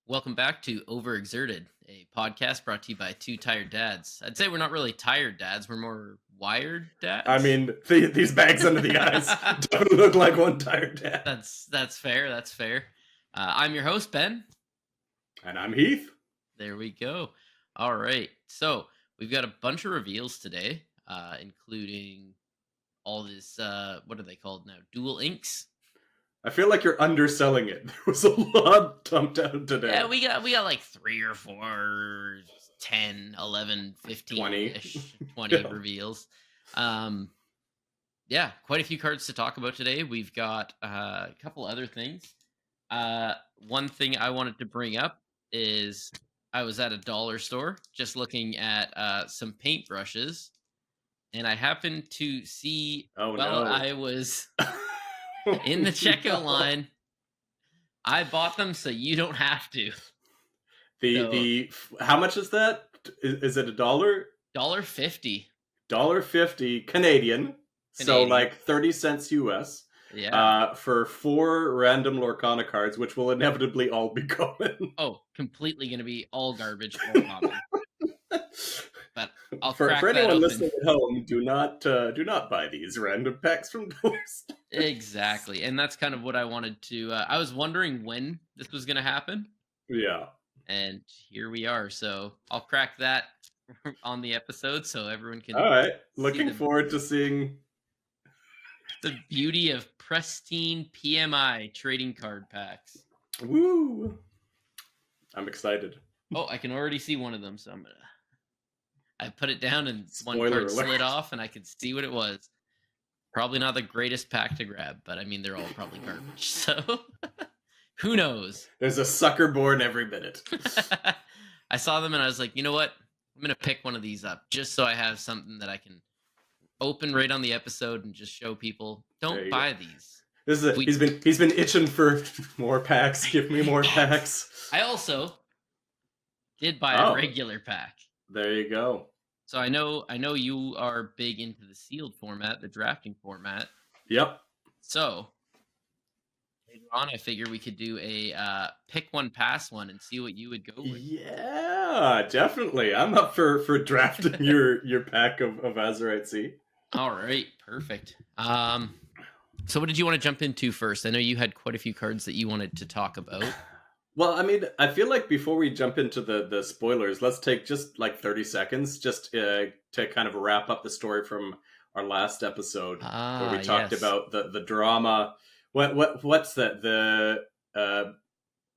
Welcome back to Overexerted, a podcast brought to you by two tired dads. I'd say we're not really tired dads, we're more wired I dads. mean, these bags under the eyes definitely look like one tired dad. That's fair. That's fair. I'm your host, Ben. And I'm Heath. There we go. All right. So we've got a bunch of reveals today, including all this, what are they called now? Dual inks. I feel like you're underselling it. There was a lot dumped out Yeah, today. we got like 3 or 4, 10, 11, 20. 15-ish, 20 Yeah. reveals. Um yeah, quite a few cards to talk about today. We've got a couple other things. One thing I wanted to bring up is I was at a dollar store just looking at some paintbrushes, and I happened to see Oh while no. I was in the checkout No. line, I bought them so you don't have to. The So the how much is that? Is it a dollar? $1.50 $1.50 Canadian. So Canadian. like 30 cents US. Yeah. For 4 random Lorcana cards, which will inevitably all be common. Oh, completely gonna be all garbage or common. But I'll For crack that anyone open. listening at home, do not buy these random packs from doors. Exactly, and that's kind of what I wanted to. I was wondering when this was going to happen, Yeah. and here we are. So I'll crack that on the episode, so everyone All can right. see Looking forward to seeing. the beauty of pristine PMI trading card packs. Woo! I'm excited. Oh, I can already see one of them, so I'm gonna. I put it down, and one Spoiler card alert. slid off, and I could see what it was. Probably not the greatest pack to grab, but I mean they're all probably garbage. So who knows? There's a sucker born every minute. I saw them and I was like, you know what? I'm gonna pick one of these up just so I have something that I can open right on the episode and just show people. There Don't you go. buy these. This is he's been itching for more packs. Give me more packs. I also did buy a Oh, regular pack. there you go. So I know you are big into the sealed format, the drafting format. Yep. So later on, I figure we could do a pick one, pass one, and see what you would go with. Yeah, definitely. I'm up for drafting your pack of Azurite Sea. All right, perfect. So what did you want to jump into first? I know you had quite a few cards that you wanted to talk about. Well, I mean, I feel like before we jump into the spoilers, let's take just like 30 seconds just to kind of wrap up the story from our last episode where we talked Yes, about the drama. What's that? The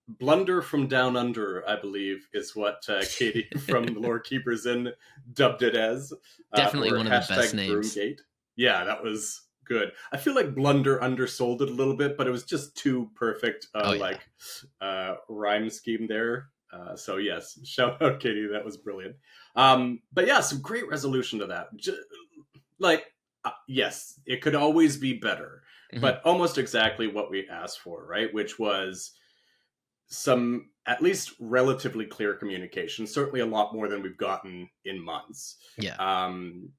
blunder from down under, I believe, is what Katie from the Lore Keepers Inn dubbed it as, definitely or one of the best hashtag names. Broomgate. Yeah, that was good. I feel like blunder undersold it a little bit, but it was just too perfect, Oh yeah, rhyme scheme there. So yes, shout out Katie, that was brilliant. But yeah, some great resolution to that. Yes, it could always be better, Mhm. but almost exactly what we asked for, right? Which was some at least relatively clear communication. Certainly a lot more than we've gotten in months. Yeah, Um,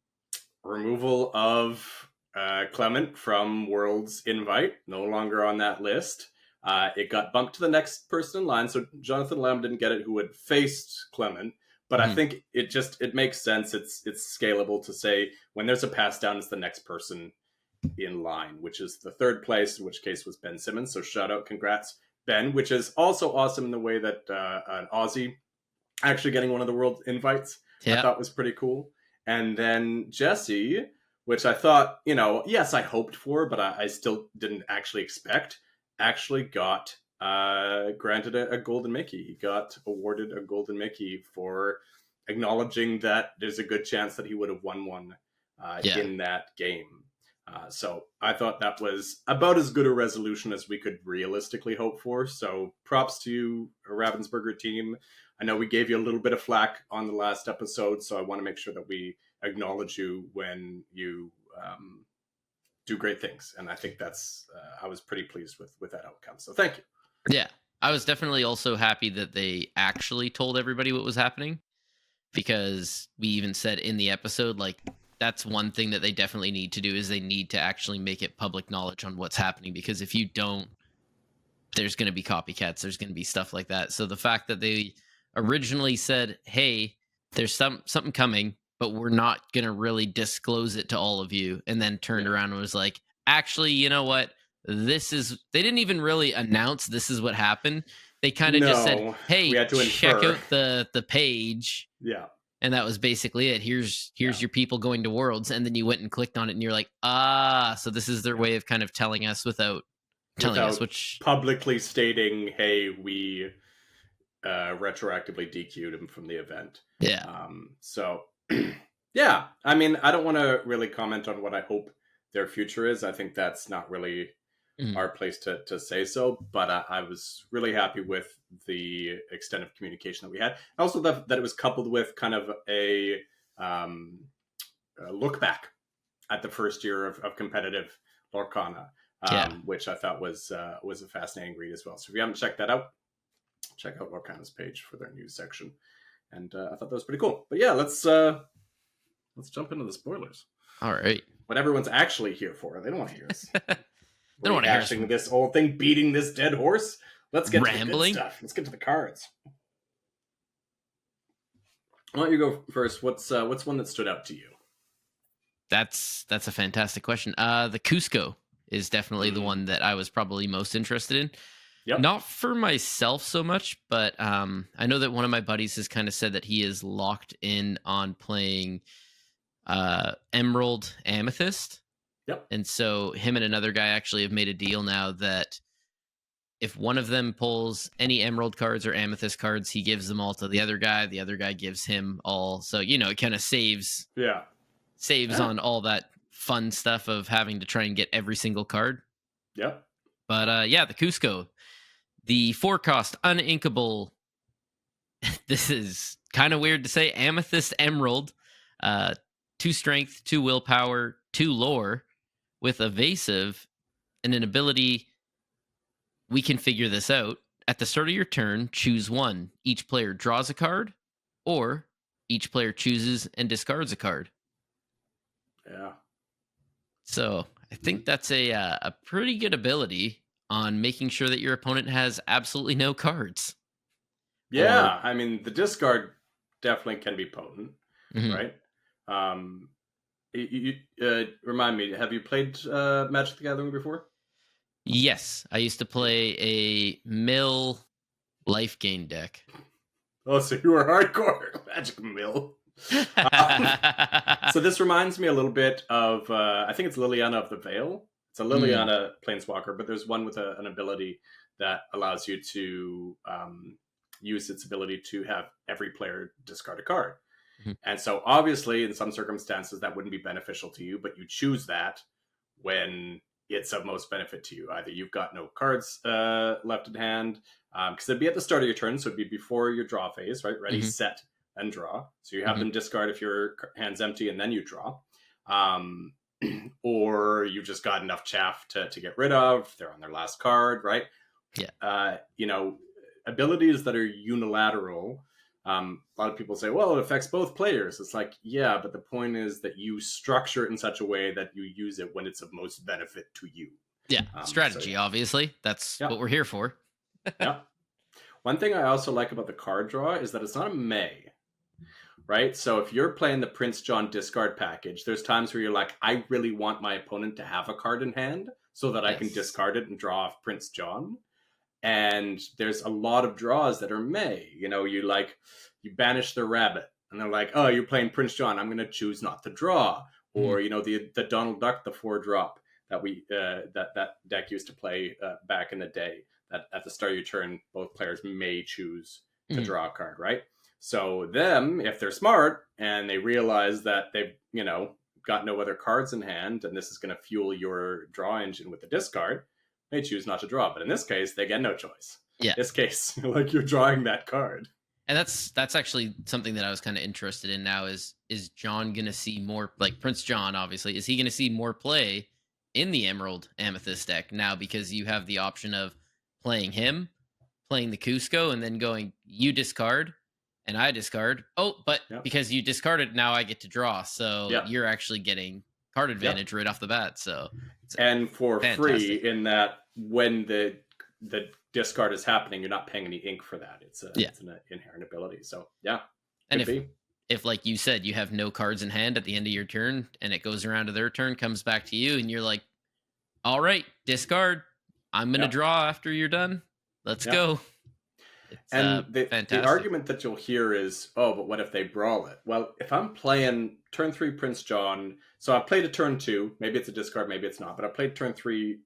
Removal of Clement from World's Invite, no longer on that list. It got bumped to the next person in line, so Jonathan Lamb didn't get it, who had faced Clement. But I Mhm. think it makes sense. It's scalable to say when there's a pass down, it's the next person in line, which is the third place, in which case was Ben Simmons. So shout out, congrats, Ben, which is also awesome in the way that an Aussie actually getting one of the world invites, I yeah, thought was pretty cool. And then Jesse, which I thought, yes, I hoped for, but I still didn't actually expect, actually got granted a golden Mickey. He got awarded a golden Mickey for acknowledging that there's a good chance that he would have won one yeah. in that game. So I thought that was about as good a resolution as we could realistically hope for. So props to you, Ravensburger team. I know we gave you a little bit of flack on the last episode, so I want to make sure that we acknowledge you when you do great things. And I think that's I was pretty pleased with that outcome. So thank you. Yeah. I was definitely also happy that they actually told everybody what was happening, because we even said in the episode, like, that's one thing that they definitely need to do is they need to actually make it public knowledge on what's happening, because if you don't, there's going to be copycats. There's going to be stuff like that. So the fact that they originally said, "Hey, there's something coming, but we're not going to really disclose it to all of you," and then turned Yeah. around and was like, "Actually, you know what? This is." They didn't even really announce this is what happened. They kind of just said, No, we "Hey, had to check infer. out the page." Yeah. And that was basically it. Here's Yeah. your people going to Worlds, and then you went and clicked on it, and you're like, ah, so this is their Yeah. way of kind of telling us without telling us, Without which publicly stating, "Hey, we retroactively DQ'd him from the event." yeah, So, yeah, I mean, I don't want to really comment on what I hope their future is. I think that's not really mhm, our place to say so. But I was really happy with the extent of communication that we had. Also, that it was coupled with kind of um, a look back at the first year of competitive Lorcana, yeah. which I thought was a fascinating read as well. So if you haven't checked that out, check out Lorcana's page for their news section. And I thought that was pretty cool. But yeah, let's jump into the spoilers. All right. What everyone's actually here for. They don't want to hear us They don't want to hear us rehashing this whole thing, beating this dead horse. Let's get to the good rambling. stuff. Let's get to the cards. Why don't you go first? What's one that stood out to you? That's a fantastic question. The Cusco is definitely the one that I was probably most interested in. Yep. Not for myself so much, but I know that one of my buddies has kind of said that he is locked in on playing Emerald Amethyst. Yep. And so him and another guy actually have made a deal now that if one of them pulls any emerald cards or amethyst cards, he gives them all to the other guy. The other guy gives him all. So, it kind of Yeah. saves Yeah. on all that fun stuff of having to try and get every single card. Yep. But yeah, the Cusco, the 4-cost uninkable. This is kind of weird to say. Amethyst Emerald, 2 strength, 2 willpower, 2 lore with evasive and an ability. We can figure this out. At the start of your turn, choose one. Each player draws a card, or each player chooses and discards a card. Yeah. So I think that's a pretty good ability on making sure that your opponent has absolutely no cards. Or Yeah. I mean, the discard definitely can be potent, mhm. right? Um, remind me, have you played Magic the Gathering before? Yes, I used to play a mill life gain deck. Oh, so you were hardcore Magic Mill. So this reminds me a little bit of I think it's Liliana of the Veil. It's a Mm, Liliana planeswalker, but there's one with an ability that allows you to use its ability to have every player discard a card. mhm, And so obviously in some circumstances that wouldn't be beneficial to you, but you choose that when it's of most benefit to you. Either you've got no cards left in hand, because it'd be at the start of your turn, so it'd be before your draw phase, right? Ready, mhm, set, and draw. So you have mhm. them discard if your hand's empty, and then you draw. Um, or you've just got enough chaff to get rid of. They're on their last card, right? Yeah. You know, abilities that are unilateral. A lot of people say, well, it affects both players. It's like, yeah, but the point is that you structure it in such a way that you use it when it's of most benefit to you. Yeah. So Strategy, obviously. That's yeah, what we're here for. yeah. One thing I also like about the card draw is that it's not a May, right? So if you're playing the Prince John discard package, there's times where you're like, I really want my opponent to have a card in hand so that I can Yes. discard it and draw off Prince John. And there's a lot of draws that are May. You banish the rabbit, and they're like, oh, you're playing Prince John. I'm going to choose not to draw. Mhm, Or the Donald Duck, the 4-drop that that deck used to play back in the day. That at the start of your turn, both players may choose to mhm, draw a card, right? So them, if they're smart and they realize that they've got no other cards in hand, and this is going to fuel your draw engine with the discard, they choose not to draw. But in this case, they get no choice. yeah. This case, like you're drawing that card. And that's actually something that I was kind of interested in now is John going to see more, like Prince John obviously, is he going to see more play in the Emerald Amethyst deck now because you have the option of playing him, playing the Cusco and then going you discard and I discard. Oh, but Yep. because you discarded now I get to draw. So Yep. you're actually getting card Yep. advantage right off the bat. So it's And for free fantastic. in that when the discard is happening, you're not paying any ink for that. It's Yeah. it's an inherent ability. So yeah, And could be. if like you said, you have no cards in hand at the end of your turn and it goes around to their turn, comes back to you, and you're like, all right, discard. I'm gonna Yeah, draw after you're done. Let's yeah. go. It's And the fantastic. argument that you'll hear is, oh, but what if they brawl it? Well, if I'm playing turn 3 Prince John, so I played a turn 2, maybe it's a discard, maybe it's not, but I played turn 3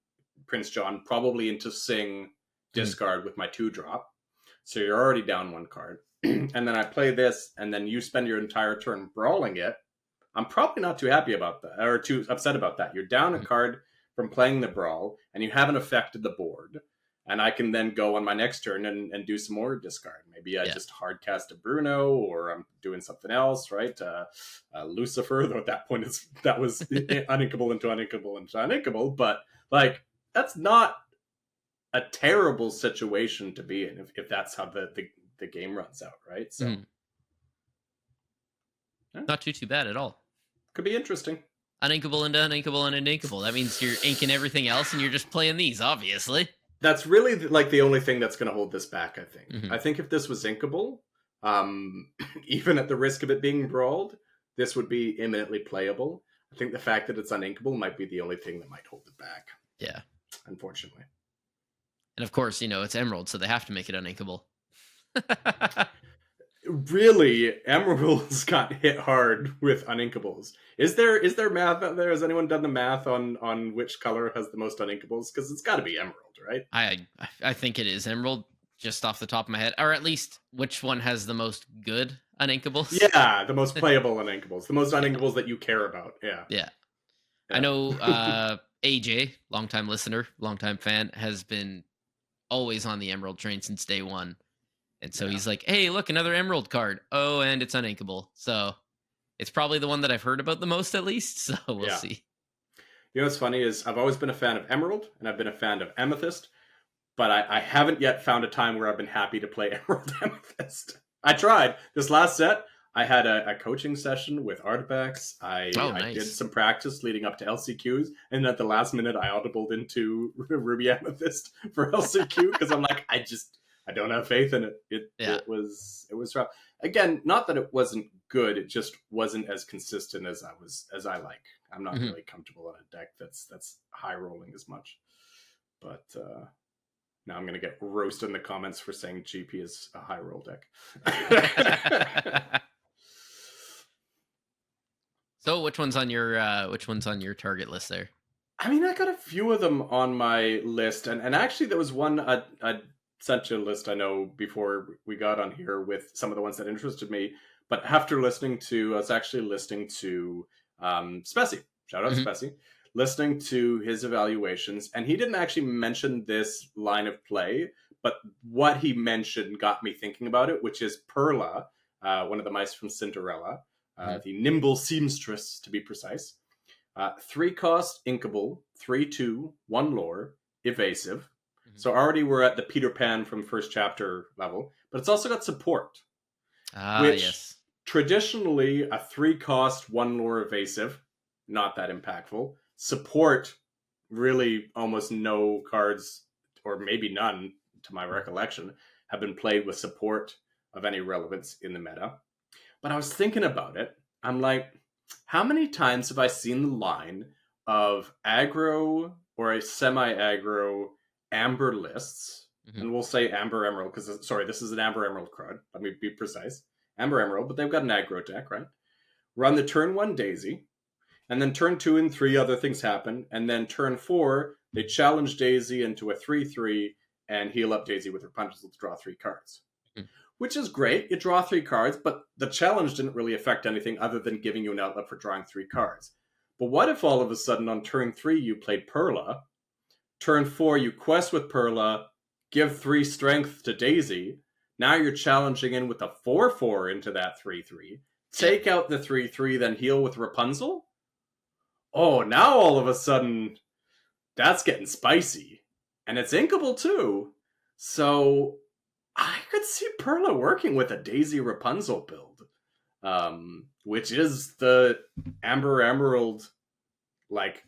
Prince John probably into Sing Mhm. discard with my 2-drop. So you're already down 1 card. And then I play this, and then you spend your entire turn brawling it. I'm probably not too happy about that, or too upset about that. You're down a Mhm. card from playing the brawl, and you haven't affected the board. And I can then go on my next turn and do some more discard. Maybe I Yeah. just hard cast a Bruno, or I'm doing something else, right? Lucifer, though at that point that was uninkable into uninkable into uninkable, but like that's not a terrible situation to be in if that's how the game runs out, right? So Mhm. yeah, Not too bad at all. could be interesting. Uninkable into uninkable and uninkable. That means you're inking everything else, and you're just playing these, obviously. That's really like the only thing that's going to hold this back. I think. Hmm. I think if this was inkable, even at the risk of it being brawled, this would be imminently playable. I think the fact that it's uninkable might be the only thing that might hold it back. Yeah. Unfortunately. And of course, it's Emerald, so they have to make it uninkable. Really, Emeralds got hit hard with uninkables. Is there math out there? Has anyone done the math on which color has the most uninkables? Because it's got to be Emerald, right? I think it is Emerald, just off the top of my head, or at least which one has the most good uninkables. Yeah, the most playable uninkables, the most Yeah. uninkables that you care about. Yeah, Yeah. I yeah. know AJ, longtime listener, longtime fan, has been always on the Emerald train since day one. And so Yeah. he's like, hey, look, another Emerald card. Oh, and it's uninkable. So it's probably the one that I've heard about the most, at least. So we'll Yeah. see. You know what's funny is I've always been a fan of Emerald and I've been a fan of Amethyst, but I haven't yet found a time where I've been happy to play Emerald Amethyst. I tried this last set. I had a coaching session with Artifacts. Oh, I did nice. some practice leading up to LCQs, and at the last minute, I audibled into Ruby Amethyst for LCQ because I'm like, I don't have faith in it. Yeah. It was rough. Again, not that it wasn't good, it just wasn't as consistent as I like. I'm not Mhm. really comfortable on a deck that's high rolling as much. But now I'm gonna get roasted in the comments for saying GP is a high roll deck. So which one's on your target list there? I mean, I got a few of them on my list, and actually there was one I sent you a list I know before we got on here with some of the ones that interested me. But after listening to, I was actually listening to Spessy. Shout out Mhm. Spessy. Listening to his evaluations, and he didn't actually mention this line of play, but what he mentioned got me thinking about it, which is Perla, one of the mice from Cinderella, Mhm. the nimble seamstress to be precise. 3 cost, inkable, 3/2, 1 lore, evasive. Mhm. So already we're at the Peter Pan from first chapter level, but it's also got support, Ah, which yes. traditionally a 3 cost, 1 lore evasive, not that impactful. Support, really almost no cards, or maybe none to my recollection, have been played with support of any relevance in the meta. But I was thinking about it. I'm like, how many times have I seen the line of aggro or a semi-aggro amber lists? Mhm. And we'll say amber emerald because sorry, this is an amber emerald card. Let me be precise. Amber emerald, but they've got an aggro deck, right? Run the turn 1 Daisy, and then turn 2 and 3 other things happen, and then turn 4 they challenge Daisy into a 3/3 and heal up Daisy with Rapunzel to draw 3 cards, Mhm. which is great. You draw 3 cards, but the challenge didn't really affect anything other than giving you an outlet for drawing 3 cards. But what if all of a sudden on turn 3 you played Perla, turn 4 you quest with Perla, give 3 strength to Daisy, now you're challenging in with a 4/4 into that 3/3, Yeah. take out the 3/3, then heal with Rapunzel? Oh, now all of a sudden that's getting spicy. And it's inkable too. So I could see Perla working with a Daisy Rapunzel build, which is the Amber Emerald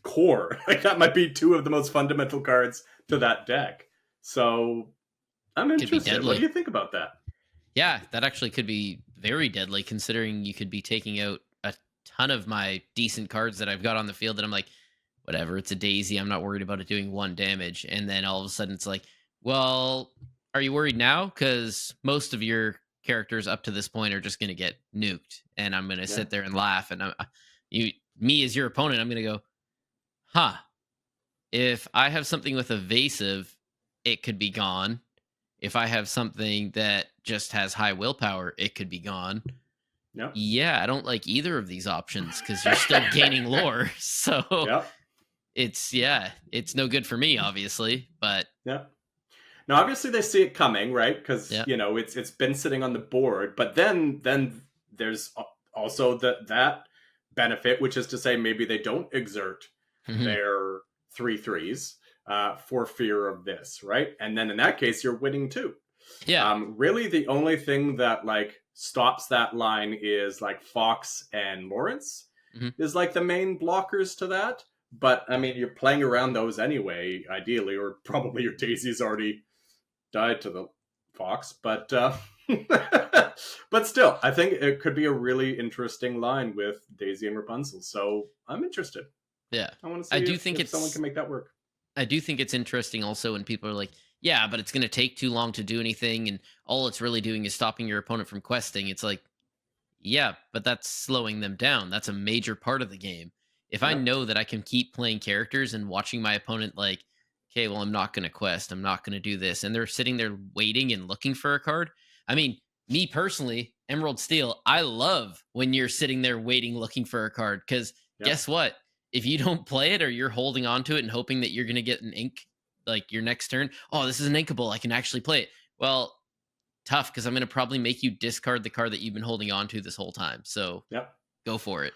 core. Like that might be 2 of the most fundamental cards to that deck. So I'm Could be interested. What do deadly. you think about that? Yeah, that actually could be very deadly considering you could be taking out a ton of my decent cards that I've got on the field that I'm like, whatever, it's a daisy. I'm not worried about it doing one damage. And then all of a sudden it's like, well, are you worried now? Because most of your characters up to this point are just going to get nuked. And I'm going to Yeah. sit there and laugh. And you, me as your opponent, I'm going to go, huh, if I have something with evasive, it could be gone. If I have something that just has high willpower, it could be gone. Yep. Yeah, I don't like either of these options because you're still gaining lore. So Yep. it's no good for me, obviously. But Yep. Now, obviously, they see it coming, right? Because yeah, it's been sitting on the board. But then there's also that benefit, which is to say, maybe they don't exert hmm their 3/3s for fear of this, right? And then in that case, you're winning too. yeah, Really, the only thing that like stops that line is like Fox and Lawrence hmm is like the main blockers to that. But I mean, you're playing around those anyway, ideally, or probably your Daisy's already died to the Fox. But but still, I think it could be a really interesting line with Daisy and Rapunzel. So I'm interested. yeah. I want to I see do if think someone it's can make that work. I do think it's interesting also when people are like, yeah, but it's going to take too long to do anything, and all it's really doing is stopping your opponent from questing. It's like, yeah, but that's slowing them down. That's a major part of the game. If I Yep. know that I can keep playing characters and watching my opponent like, okay, well, I'm not going to quest, I'm not going to do this, and they're sitting there waiting and looking for a card. I mean, me personally, Emerald Steel, I love when you're sitting there waiting looking for a card because Yep. guess what? If you don't play it or you're holding on to it and hoping that you're going to get an ink like your next turn, oh, this is an inkable, I can actually play it. Well, tough because I'm going to probably make you discard the card that you've been holding on to this whole time. So Yep. go for it.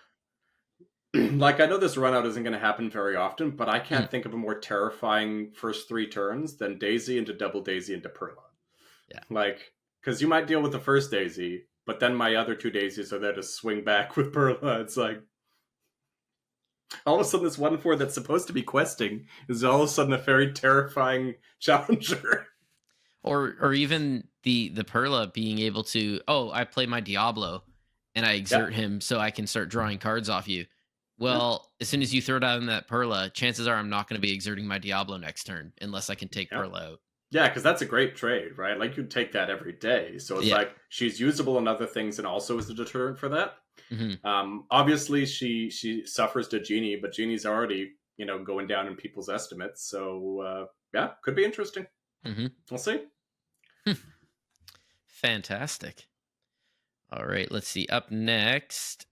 Like I know this run out isn't going to happen very often, but I Mhm. can't think of a more terrifying first 3 turns than Daisy into Double Daisy into Perla. Yeah. Like, because you might deal with the first Daisy, but then my other 2 Daisies are there to swing back with Perla. It's like all of a sudden this 1/4 that's supposed to be questing is all of a sudden a very terrifying challenger. Or even the Perla being able to, oh, I play my Diablo and I Yeah, exert him so I can start drawing cards off you. yeah, Well, as soon as you throw down that Perla, chances are I'm not going to be exerting my Diablo next turn unless I can take yeah. Perla out. Yeah, because that's a great trade, right? Like you'd take that every day. So it's Yeah. like she's usable in other things and also is a deterrent for that. hmm Obviously, she suffers to Genie, but Genie's already going down in people's estimates. So yeah, could be interesting. hmm We'll see. Fantastic. All right, let's see. Up next,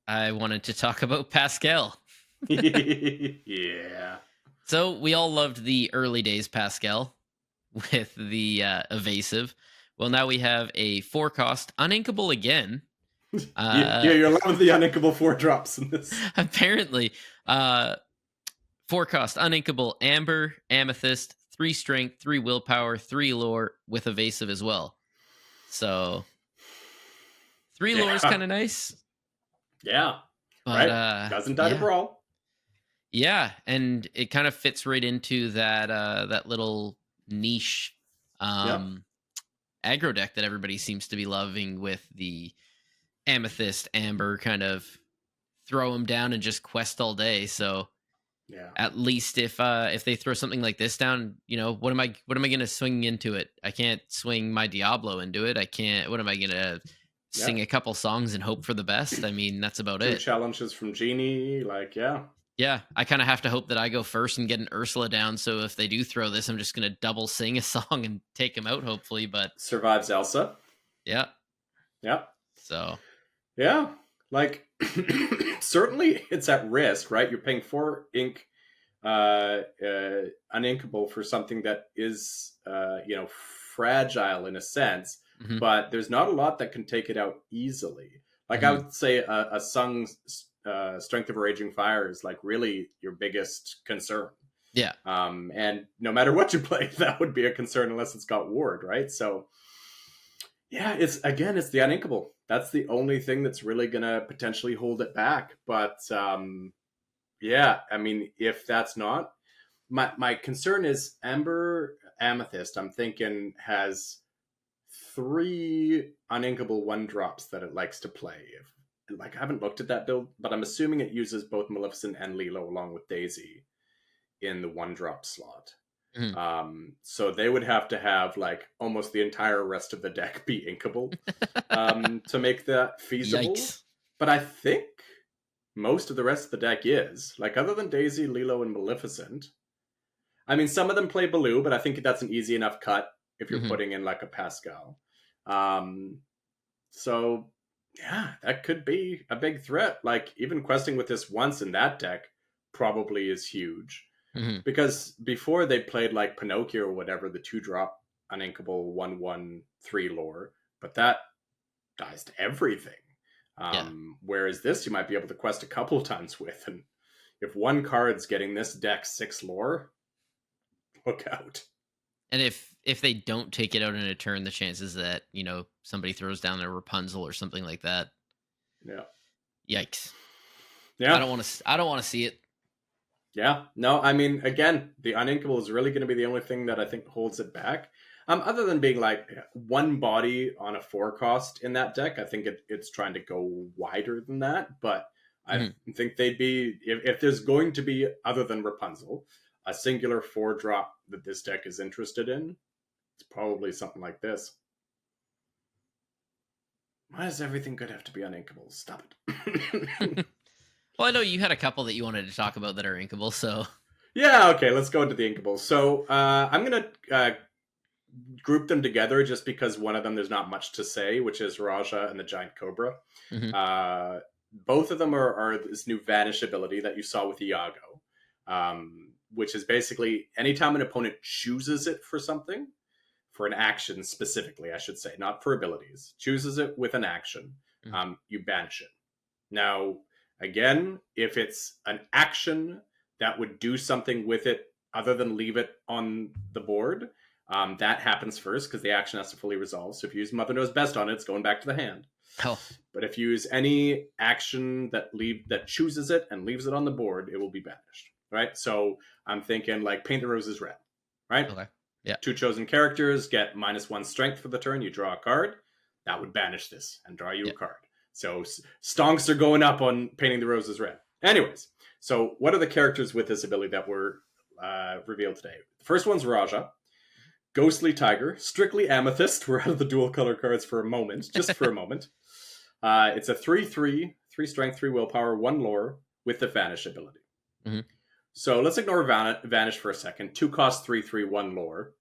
I wanted to talk about Pascal. Yeah. So we all loved the early days Pascal with the evasive. Well, now we have a 4 cost uninkable again. Yeah, you're loving the uninkable 4 drops in this. Apparently, uh, 4 cost uninkable amber, amethyst, 3 strength, 3 willpower, 3 lore with evasive as well. So 3 lore is Yeah. kind of nice, Yeah. but Right? Doesn't die to yeah. brawl. Yeah, and it kind of fits right into that little niche Yep. um aggro deck that everybody seems to be loving with the amethyst amber kind of throw them down and just quest all day. So Yeah. at least if they throw something like this down, what am I going to swing into it? I can't swing my Diablo into it. I can't. What am I going to Yeah. sing a couple songs and hope for the best? I mean, that's about 2 it. challenges from Genie. Like, yeah. Yeah, I kind of have to hope that I go first and get an Ursula down. So if they do throw this, I'm just going to double sing a song and take them out, hopefully. But Survives Elsa. yeah, Yeah. so Yeah. Like, certainly it's at risk, right? You're paying 4 ink uninkable for something that is, fragile in a sense, mhm, but there's not a lot that can take it out easily. Like, I mhm. would say a Sung Strength of a Raging Fire is like really your biggest concern. Yeah, And no matter what you play, that would be a concern unless it's got ward, right? So, yeah, it's the uninkable. That's the only thing that's really gonna potentially hold it back. But yeah, I mean, if that's not my concern is Amber. Amethyst, I'm thinking, has 3 uninkable 1-drops that it likes to play. I haven't looked at that build, but I'm assuming it uses both Maleficent and Lilo along with Daisy in the 1-drop slot. Mhm. So they would have to have like almost the entire rest of the deck be inkable to make that feasible. Yikes. But I think most of the rest of the deck is. Like, other than Daisy, Lilo, and Maleficent. I mean, some of them play Baloo, but I think that's an easy enough cut if you're putting in like a Pascal. So yeah, that could be a big threat. Like, even questing with this once in that deck probably is huge. Because before they played like Pinocchio or whatever, the 2-drop uninkable 1/1/3 lore, but that dies to everything. Whereas this you might be able to quest a couple times with, and if one card's getting this deck 6 lore, look out. And if they don't take it out in a turn, the chances that, somebody throws down a Rapunzel or something like that. Yeah. Yikes. Yeah. I don't want to see it. Yeah. No, I mean, again, the uninkable is really going to be the only thing that I think holds it back. Other than being like one body on a 4-cost in that deck, I think it's trying to go wider than that. But I think they'd be, if there's going to be, other than Rapunzel, a singular 4-drop that this deck is interested in, it's probably something like this. Why does everything good have to be uninkable? Stop it. Well, I know you had a couple that you wanted to talk about that are inkable, so yeah, okay, let's go into the inkables. So I'm going to group them together just because one of them there's not much to say, which is Raja and the Giant Cobra. Both of them are this new Vanish ability that you saw with Iago, which is basically anytime an opponent chooses it for something, for an action specifically, I should say, not for abilities, chooses it with an action, you banish it. Now, again, if it's an action that would do something with it other than leave it on the board, that happens first because the action has to fully resolve. So if you use Mother Knows Best on it, it's going back to the hand. Oh. But if you use any action that chooses it and leaves it on the board, it will be banished. Right? So I'm thinking like Paint the Roses Red. Right? Okay. Yeah. 2 chosen characters get -1 strength for the turn. You draw a card. That would banish this and draw you a card. So stonks are going up on Painting the Roses Red. Anyways, so what are the characters with this ability that were revealed today? The first one's Raja. Ghostly Tiger. Strictly Amethyst. We're out of the dual color cards for a moment. Just for a moment. It's a 3/3. 3 strength, 3 willpower, 1 lore with the Vanish ability. So let's ignore Vanish for a second. 2 cost, 3/3, 1 lore.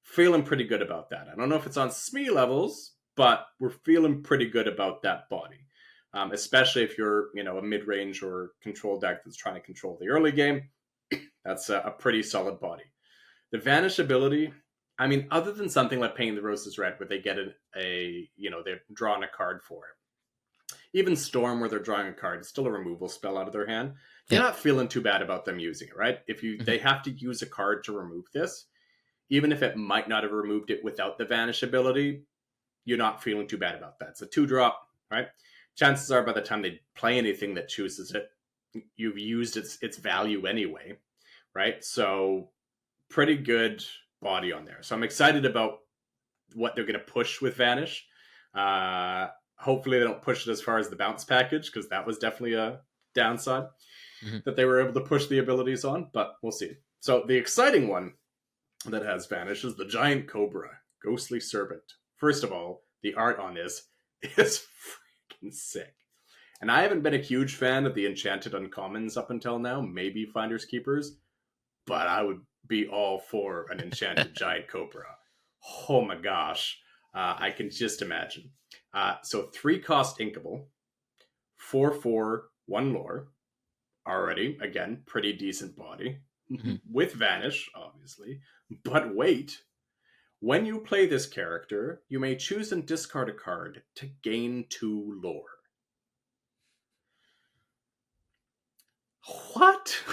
Feeling pretty good about that. I don't know if it's on Smee levels, but we're feeling pretty good about that body. Especially if you're, a mid-range or control deck that's trying to control the early game. That's a pretty solid body. The Vanish ability, I mean, other than something like Painting the Roses Red, where they get they're drawing a card for it. Even Storm, where they're drawing a card, it's still a removal spell out of their hand. You're not feeling too bad about them using it, right? If they have to use a card to remove this, even if it might not have removed it without the Vanish ability, you're not feeling too bad about that. It's a 2-drop, right? Chances are by the time they play anything that chooses it, you've used its value anyway, right? So pretty good body on there. So I'm excited about what they're going to push with Vanish. Hopefully they don't push it as far as the bounce package, because that was definitely a downside that they were able to push the abilities on, but we'll see. So the exciting one that has Vanish is the Giant Cobra, Ghostly Serpent. First of all, the art on this is freaking sick. And I haven't been a huge fan of the Enchanted Uncommons up until now, maybe Finders Keepers, but I would be all for an Enchanted Giant Cobra. Oh my gosh. I can just imagine. So 3 cost inkable, 4/4, 1 lore. Already, again, pretty decent body. With Vanish, obviously. But wait. When you play this character, you may choose and discard a card to gain 2 lore. What?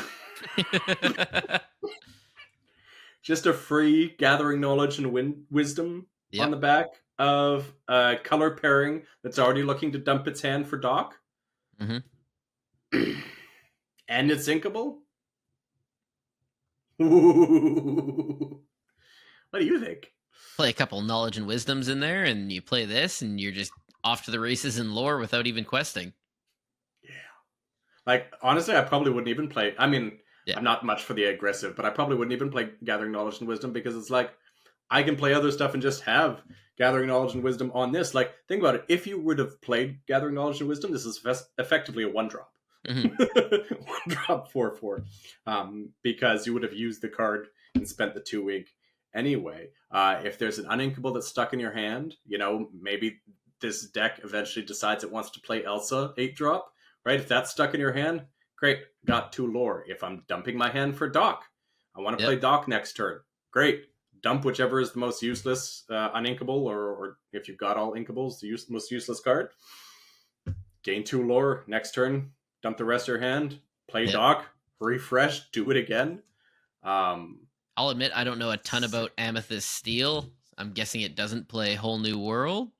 Just a free gathering knowledge and wisdom on the back of a color pairing that's already looking to dump its hand for Doc? And it's inkable? Ooh. What do you think? Play a couple knowledge and wisdoms in there, and you play this, and you're just off to the races in lore without even questing. Yeah. Like, honestly, I probably wouldn't even play. I mean, Yeah. I'm not much for the aggressive, but I probably wouldn't even play Gathering Knowledge and Wisdom because it's like, I can play other stuff and just have Gathering Knowledge and Wisdom on this. Like, think about it. If you would have played Gathering Knowledge and Wisdom, this is effectively a one drop. Hmm. One drop 4/4. Because you would have used the card and spent the 2 ink anyway. If there's an uninkable that's stuck in your hand, maybe this deck eventually decides it wants to play Elsa 8 drop, right? If that's stuck in your hand, great, got 2 lore. If I'm dumping my hand for Doc, I want to play Yep. Doc next turn. Great, dump whichever is the most useless uninkable, or if you've got all inkables, the most useless card. Gain 2 lore next turn. Dump the rest of your hand. Play Yep. Doc. Refresh. Do it again. I'll admit I don't know a ton about Amethyst Steel. I'm guessing it doesn't play Whole New World.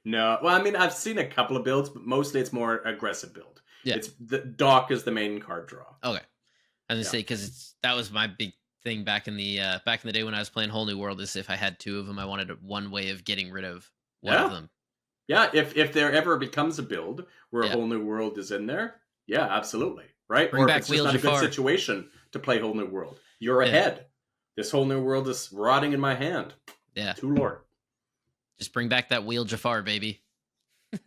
No, well, I mean, I've seen a couple of builds, but mostly it's more aggressive build. Yeah. It's the Doc is the main card draw. Okay. I was gonna Yeah. say because that was my big thing back in the day when I was playing Whole New World. Is if I had two of them, I wanted one way of getting rid of one of Yeah. them. Yeah, if there ever becomes a build where a Yeah. whole new world is in there, yeah, absolutely, right? Bring Or if back it's just Wheel not a good Jafar. situation to play whole new world, you're Yeah. ahead. This whole new world is rotting in my hand. Yeah. 2 lore. Just bring back that Wheel Jafar, baby.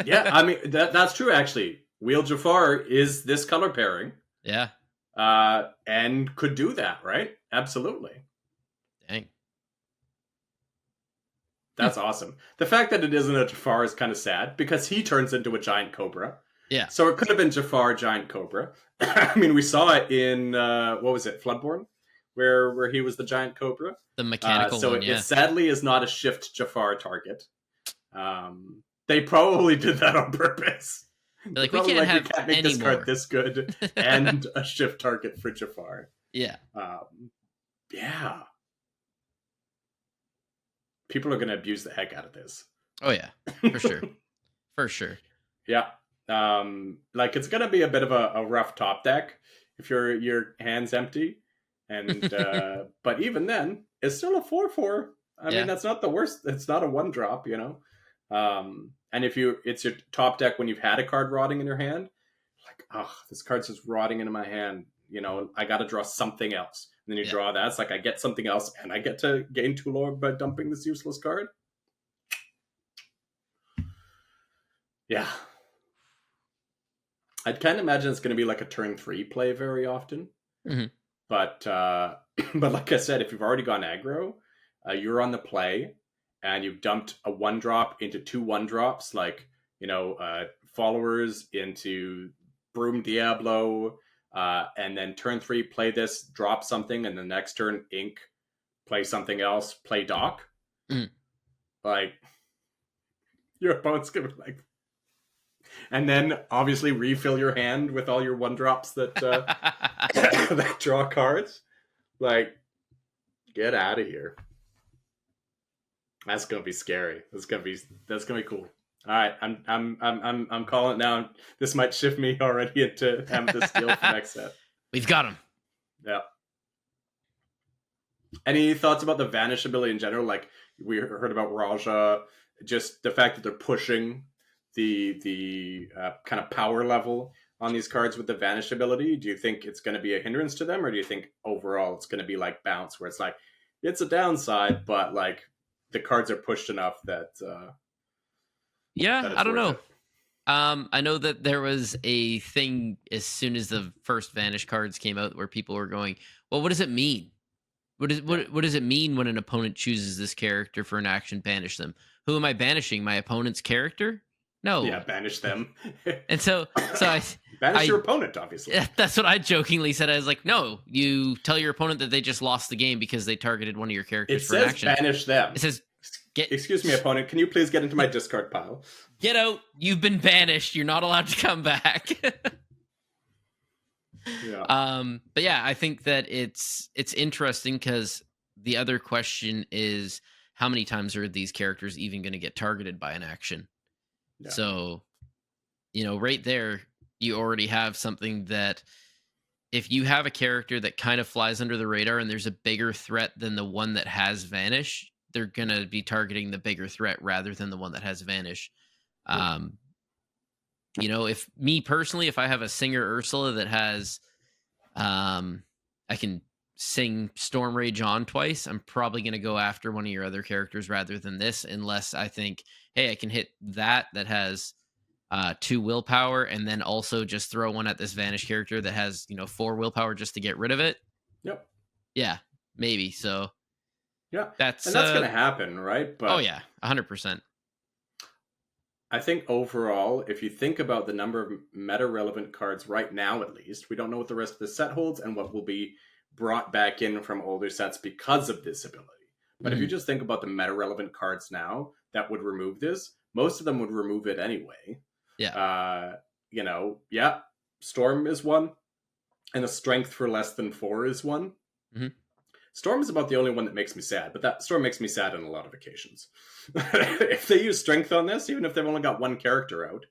Yeah, I mean that's true actually. Wheel Jafar is this color pairing, Yeah. and could do that, right? Absolutely. Dang. That's awesome. The fact that it isn't a Jafar is kind of sad because he turns into a giant cobra. Yeah. So it could have been Jafar giant cobra. I mean, we saw it in what was it, Floodborne, where he was the giant cobra. The mechanical So one. it Yeah. sadly is not a shift Jafar target. They probably did that on purpose. They're like, They're we probably can't have we can't make any this more. card this good and a shift target for Jafar. Yeah. Yeah. People are going to abuse the heck out of this. Oh yeah. For sure. For sure. Yeah. Like it's going to be a bit of a rough top deck if your hand's empty. And but even then, it's still a 4/4. I Yeah. mean, that's not the worst. It's not a 1 drop, And if it's your top deck when you've had a card rotting in your hand, like, oh, this card's just rotting into my hand. I got to draw something else. And then you Yeah. draw that. It's like I get something else, and I get to gain 2 lore by dumping this useless card. Yeah. I'd kind of imagine it's going to be like a turn 3 play very often. Mhm. But but like I said, if you've already gone aggro, you're on the play, and you've dumped a 1 drop into 2 1 drops, like followers into Broom Diablo, and then turn 3 play this, drop something, and the next turn ink, play something else, play Doc. Mhm. Like your opponent's gonna be like, and then obviously refill your hand with all your 1 drops that that draw cards. Like, get out of here. That's gonna be scary. That's gonna be cool. All right, I'm calling it now. This might shift me already into Amethyst Steel for next set. We've got him. Yeah. Any thoughts about the vanish ability in general? Like we heard about Raja, just the fact that they're pushing the kind of power level on these cards with the vanish ability. Do you think it's going to be a hindrance to them, or do you think overall it's going to be like bounce, where it's like it's a downside, but like the cards are pushed enough that Yeah, that it's I don't worth know. it? I know that there was a thing as soon as the first Vanish cards came out where people were going, "Well, what does it mean? What does it mean when an opponent chooses this character for an action? Banish them. Who am I banishing? My opponent's character? No." Yeah, banish them. And so Banish your I- opponent, obviously. that's what I jokingly said. I was like, "No, you tell your opponent that they just lost the game because they targeted one of your It characters for an says action." banish them. It says, "Get Excuse me, opponent. Can you please get into my discard pile?" get out. You've been banished. You're not allowed to come back." Yeah. But yeah, I think that it's interesting because the other question is how many times are these characters even going to get targeted by an action? Yeah. So, right there, you already have something that if you have a character that kind of flies under the radar and there's a bigger threat than the one that has vanish, they're gonna be targeting the bigger threat rather than the one that has vanish. Yep. Um, you know, if me personally, if I have a singer Ursula that has I can sing Storm Rage on twice, I'm probably gonna go after one of your other characters rather than this, unless I think, hey, I can hit that has 2 willpower, and then also just throw one at this vanish character that has, 4 willpower just to get rid of it. Yep. Yeah, maybe. So Yeah. And that's that's going to happen, right? oh But yeah, 100%. I think overall, if you think about the number of meta relevant cards right now, at least, we don't know what the rest of the set holds and what will be brought back in from older sets because of this ability. But if you Mhm. just think about the meta relevant cards now that would remove this, most of them would remove it anyway. Yeah. Yeah, Storm is one, and a strength for less than 4 is one. Mhm. Storm is about the only one that makes me sad, but that Storm makes me sad on a lot of occasions. If they use strength on this, even if they've only got one character out,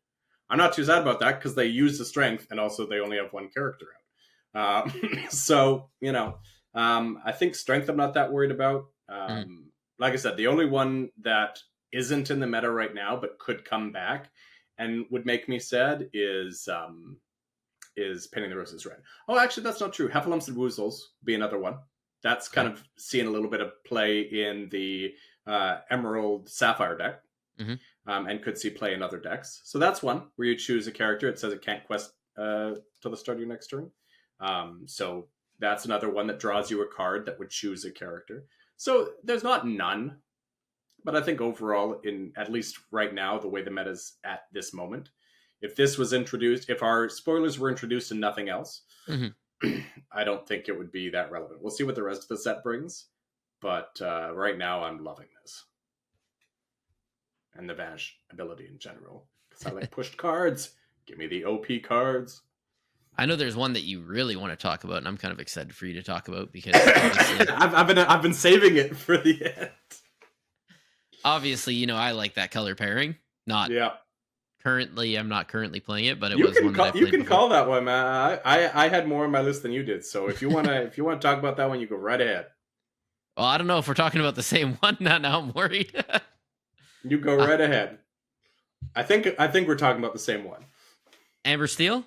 I'm not too sad about that because they use the strength and also they only have one character out. So, I think strength I'm not that worried about. Mhm. Like I said, the only one that isn't in the meta right now but could come back and would make me sad is Painting the Roses Red. Oh, actually, that's not true. Heffalumps and Woozles be another one. That's kind Okay. of seeing a little bit of play in the Emerald Sapphire deck, Mhm. and could see play in other decks. So that's one where you choose a character. It says it can't quest till the start of your next turn. So that's another one that draws you a card that would choose a character. So there's not none, but I think overall, in at least right now, the way the meta's at this moment, if this was introduced, if our spoilers were introduced and nothing else, Mhm. I don't think it would be that relevant. We'll see what the rest of the set brings, but right now I'm loving this and the Vanish ability in general because I like pushed cards. Give me the OP cards. I know there's one that you really want to talk about, and I'm kind of excited for you to talk about because obviously, I've been saving it for the end. obviously, I like that color pairing. Not Yeah, currently, I'm not currently playing it, but it was one that I you played can before. call that one, man. I had more on my list than you did. So if you wanna talk about that one, you go right ahead. Well, I don't know if we're talking about the same one. Now I'm worried. You go uh, right ahead. I think we're talking about the same one. Amber Steel.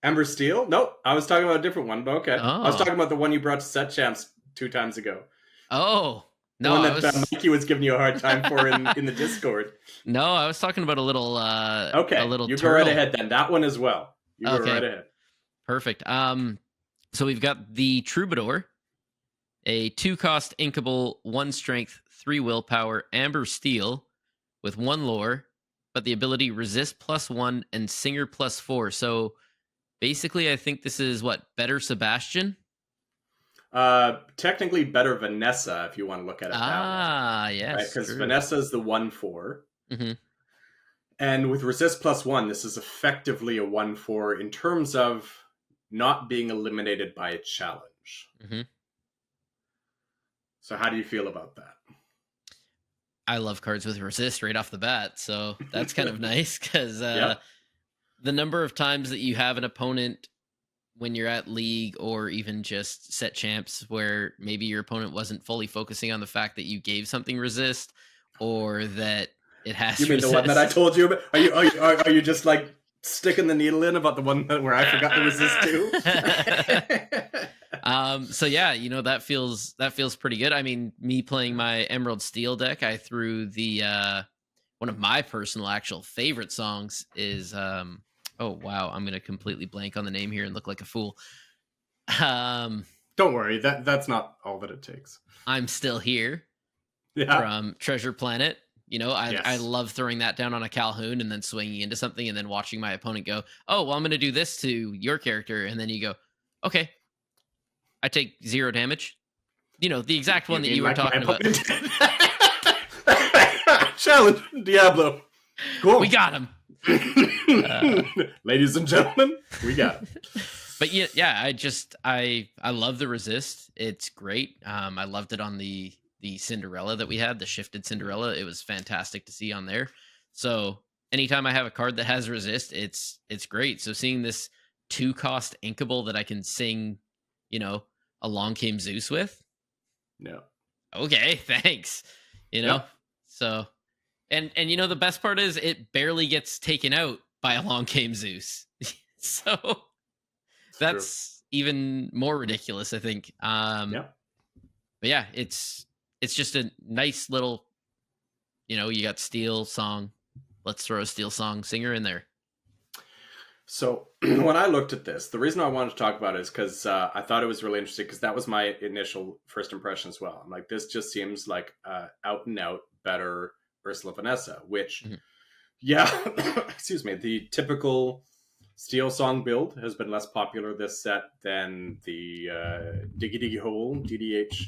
Ember Steel? Nope. I was talking about a different one, but okay. I was Oh, talking about the one you brought to Set Champs 2 times ago. oh The no, one I that was Mikey was giving you a hard time for in the Discord. no, I was talking about a Okay, little you go right turtle. ahead then. That one as well. You go Okay, right ahead. perfect. So we've got the Troubadour, a 2-cost inkable, 1 strength, 3 willpower, Amber Steel with 1 lore, but the ability resist +1 and singer +4. So basically, I think this is what, better Sebastian? Technically better Vanessa if you want to look at it that way, Ah, right? yes, Because true. Vanessa's the 1/4. Hmm. And with resist +1, this is effectively a 1/4 in terms of not being eliminated by a challenge. Hmm. So how do you feel about I love cards with resist right off the bat, so that's kind that? of nice because Yep. the number of times that you have an opponent when you're at league or even just set champs where maybe your opponent wasn't fully focusing on the fact that you gave something resist or that it You has mean the one that I resist. told you about? Are you just like sticking the needle in about the one where I forgot to resist too? So yeah, that feels pretty good. I mean, me playing my Emerald Steel deck, I threw the one of my personal actual favorite songs is oh wow, I'm gonna completely blank on the name here and look like a fool. Um Don't worry, that's not all that it takes. I'm Still Here Yeah. from Treasure Planet. I Yes. love throwing that down on a Calhoun and then swinging into something and then watching my opponent go, oh, well, I'm going to do this to your character. And then you go, okay, I take 0 damage. The exact one You that mean you were like my talking about. opponent? Challenge Diablo. We Cool. got him. Ladies and gentlemen, we got it. But yeah, I love the resist. It's great. I loved it on the Cinderella that we had, the shifted Cinderella. It was fantastic to see on there. So anytime I have a card that has resist, it's great. So seeing this 2-cost inkable that I can sing, you know, Along Came Zeus with. No. Okay, thanks. You know? Yep, So and the best part is it barely gets taken out by Along Came Zeus. So it's true. that's even more ridiculous, I think. Yep. But yeah, it's just a nice little, you got Steel song. Let's throw a Steel song singer in there. So when I looked at this, the reason I wanted to talk about it is because I thought it was really interesting because that was my initial first impression as well. I'm like, this just seems like out and out better Ursula Vanessa, which, Mhm, yeah, excuse me, the typical Steel song build has been less popular this set than the Diggy Diggy Hole DDH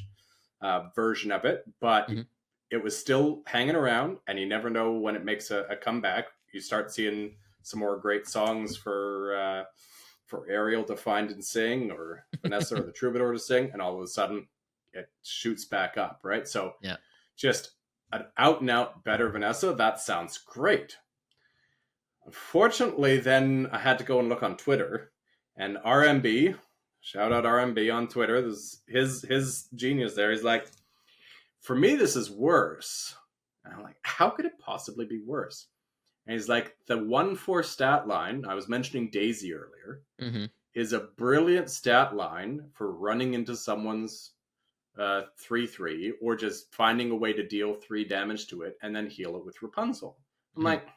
version of it, but mhm, it was still hanging around, and you never know when it makes a comeback. You start seeing some more great songs for Ariel to find and sing, or Vanessa or the Troubadour to sing, and all of a sudden it shoots back up, right? So yeah. just an out and out better Vanessa. That sounds great. Unfortunately, then I had to go and look on Twitter, and RMB, shout out RMB on Twitter. This is his genius there. He's like, for me, this is worse. And I'm like, how could it possibly be worse? And he's like, the 1-4 stat line, I was mentioning Daisy earlier, Mhm, is a brilliant stat line for running into someone's 3-3 or just finding a way to deal 3 damage to it and then heal it with Rapunzel. I'm mhm. like,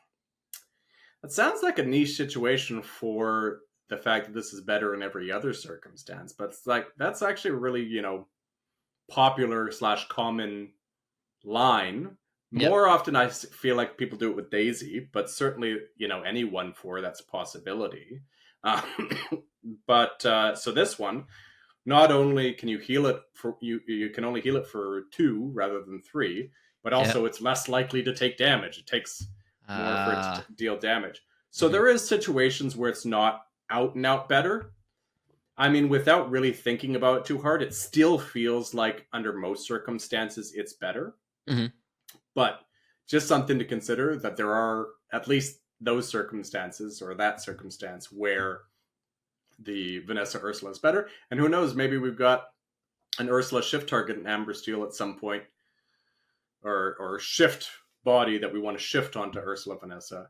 that sounds like a niche situation for the fact that this is better in every other circumstance, but it's like, that's actually a really, popular slash common line. Yep. More often, I feel like people do it with Daisy, but certainly, any 1-4, that's a possibility. Um, but so this one, not only can you heal it for you can only heal it for 2 rather than 3, but Yep. also it's less likely to take damage. It takes more for it to Uh, deal damage. So mhm. there is situations where it's not out and out better. I mean, without really thinking about it too hard, it still feels like under most circumstances it's better. Mhm. But just something to consider that there are at least those circumstances or that circumstance where the Vanessa Ursula is better. And who knows, maybe we've got an Ursula shift target in Amber Steel at some point, or shift body that we want to shift onto Ursula Vanessa.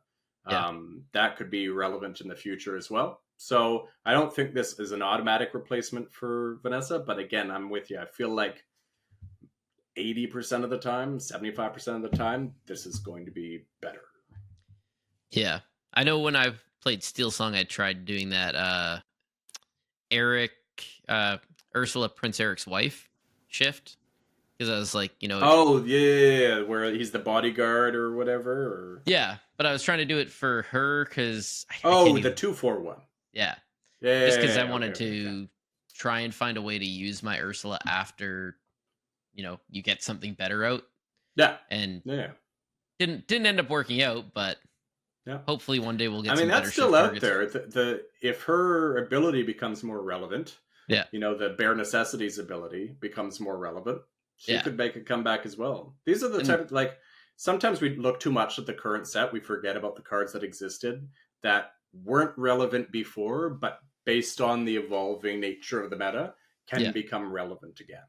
Yeah. That could be relevant in the future as well. So I don't think this is an automatic replacement for Vanessa, but again, I'm with you. I feel like 80% of the time, 75% of the time, this is going to be better. Yeah. I know when I've played Steel Song, I tried doing that Eric uh Ursula Prince Eric's wife shift because I was like, Oh, yeah, where he's the bodyguard or whatever. Or yeah, but I was trying to do it for her because I can't oh, the even. 2-4 one. Yeah, just because I Yeah, okay, wanted okay, okay. to try and find a way to use my Ursula after you get something better out, Yeah, and yeah, didn't end up working out. But yeah. hopefully one day we'll I get mean, some that's better still shift out targets. there. The if her ability becomes more relevant, Yeah, the bare necessities ability becomes more relevant, she yeah, could make a comeback as well. These are the and type of, like, sometimes we look too much at the current set. We forget about the cards that existed that weren't relevant before, but based on the evolving nature of the meta, can yeah. become relevant again.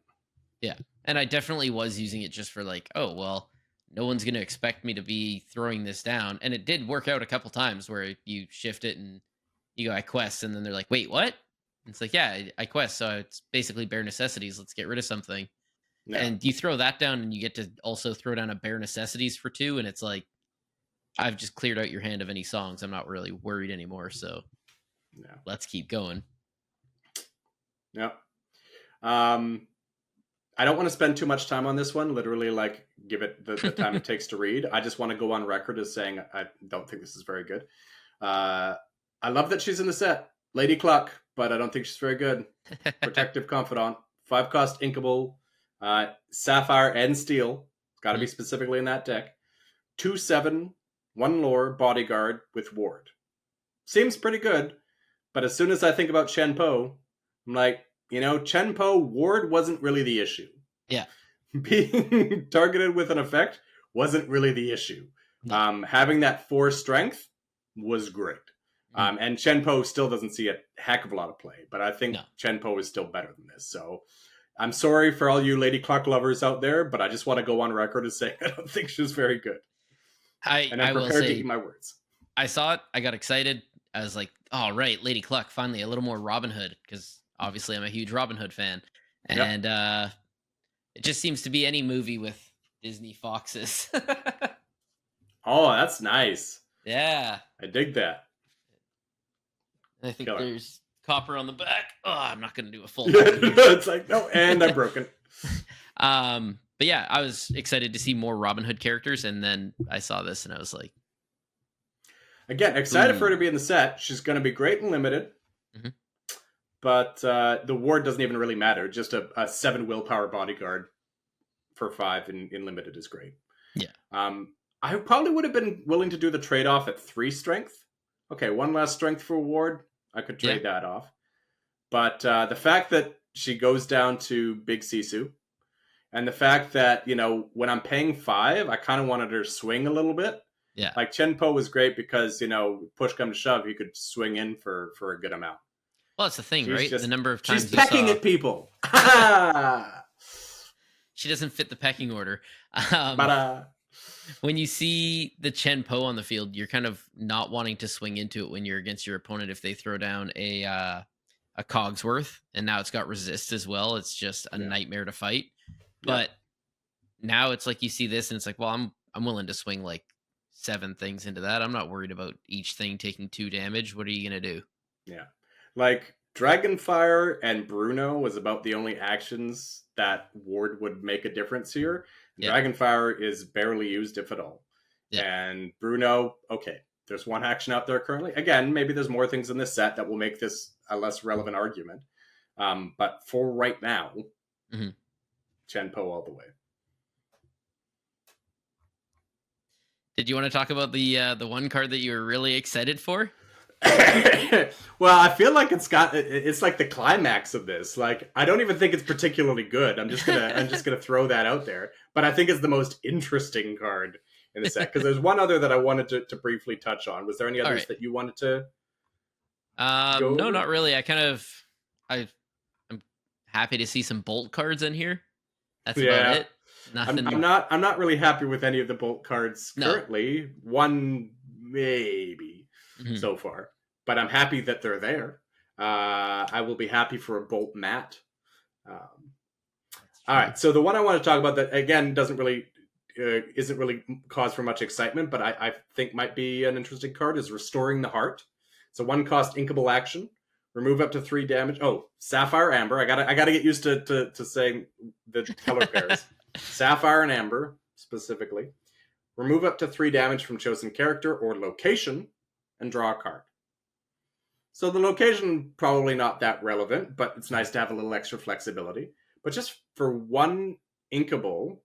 Yeah. And I definitely was using it just for like, oh, well, no one's going to expect me to be throwing this down. And it did work out a couple times where you shift it and you go, I quest. And then they're like, wait, what? And it's like, yeah, I quest. So it's basically bare necessities. Let's get rid of something. Yeah, And you throw that down and you get to also throw down a bare necessities for 2. And it's like, I've just cleared out your hand of any songs. I'm not really worried anymore. So yeah, let's keep going. yeah. Um, I don't want to spend too much time on this one. Literally, like, give it the time it takes to read. I just want to go on record as saying I don't think this is very good. Uh, I love that she's in the set, Lady Cluck, but I don't think she's very good. Protective Confidant, 5-cost Inkable, Sapphire and Steel. It's got to be Mhm. specifically in that deck. 2/7, 1 lore, Bodyguard with Ward. Seems pretty good, but as soon as I think about Chen Po, I'm like, Chen Po, Ward wasn't really the issue. Yeah. Being targeted with an effect wasn't really the issue. No. Having that 4 strength was great. Mhm. And Chen Po still doesn't see a heck of a lot of play, but I think No. Chen Po is still better than this. So I'm sorry for all you Lady Cluck lovers out there, but I just want to go on record as saying I don't think she was very good. And I'm I will prepared to eat say my words. I saw it. I got excited. I was like, "Oh, right, Lady Cluck, finally a little more Robin Hood," because obviously I'm a huge Robin Hood fan, Yep. and it just seems to be any movie with Disney foxes. Oh, that's nice. Yeah, I dig that. and I think Killer. there's copper on the back. Oh, I'm not gonna do a full Yeah, turn here. it's like, no, and I'm broken. But yeah, I was excited to see more Robin Hood characters, and then I saw this, and I was like, Again, excited for her to "Ooh." be in the set. She's going to be great and limited, Mhm. but the ward doesn't even really matter. Just a 7 willpower bodyguard for 5 in limited is great. Yeah, I probably would have been willing to do the trade off at 3 strength. Okay, 1 less strength for a ward. I could yeah, trade that off. But the fact that she goes down to Big Sisu, and the fact that, when I'm paying 5, I kind of wanted her to swing a little bit. yeah. Like Chen Po was great because, push come to shove, he could swing in for a good amount. Well, that's the thing, She's right? The just, number of she's times you pecking saw at people. But she doesn't fit the pecking order. Um, when you see the Chen Po on the field, you're kind of not wanting to swing into it when you're against your opponent if they throw down a Cogsworth, and now it's got resist as well. It's just a yeah, nightmare to fight. yeah, But now it's like you see this, and it's like, well, I'm willing to swing like 7 things into that. I'm not worried about each thing taking 2 damage. What are you gonna do? yeah. Like Dragonfire and Bruno was about the only actions that Ward would make a difference here. And Yeah, Dragonfire is barely used, if at all. yeah. And Bruno, okay, there's one action out there currently. Again, maybe there's more things in this set that will make this a less relevant argument. But for right now, Mhm. Chen Po all the way. Did you want to talk about the one card that you were really excited for? Well, I feel like it's like the climax of this. Like, I don't even think it's particularly good. I'm just gonna throw that out there. But I think it's the most interesting card in the set because there's one other that I wanted to briefly touch on. Was there any All others right. that you wanted to go No, over? not really. I'm happy to see some bolt cards in here. That's about Yeah, it. I'm, Nothing. I'm not I'm not really happy with any of the bolt cards No. currently. One maybe Mhm. so far, but I'm happy that they're there. I will be happy for a bolt mat. Um, That's all true. right, so the one I want to talk about that again doesn't really isn't really cause for much excitement, but I think might be an interesting card is Restoring the Heart. It's a 1 cost inkable action. Remove up to 3 damage. Oh, Sapphire Amber. I gotta get used to saying the color pairs. Sapphire and Amber specifically. Remove up to 3 damage from chosen character or location, and draw a card. So the location probably not that relevant, but it's nice to have a little extra flexibility. But just for 1 inkable,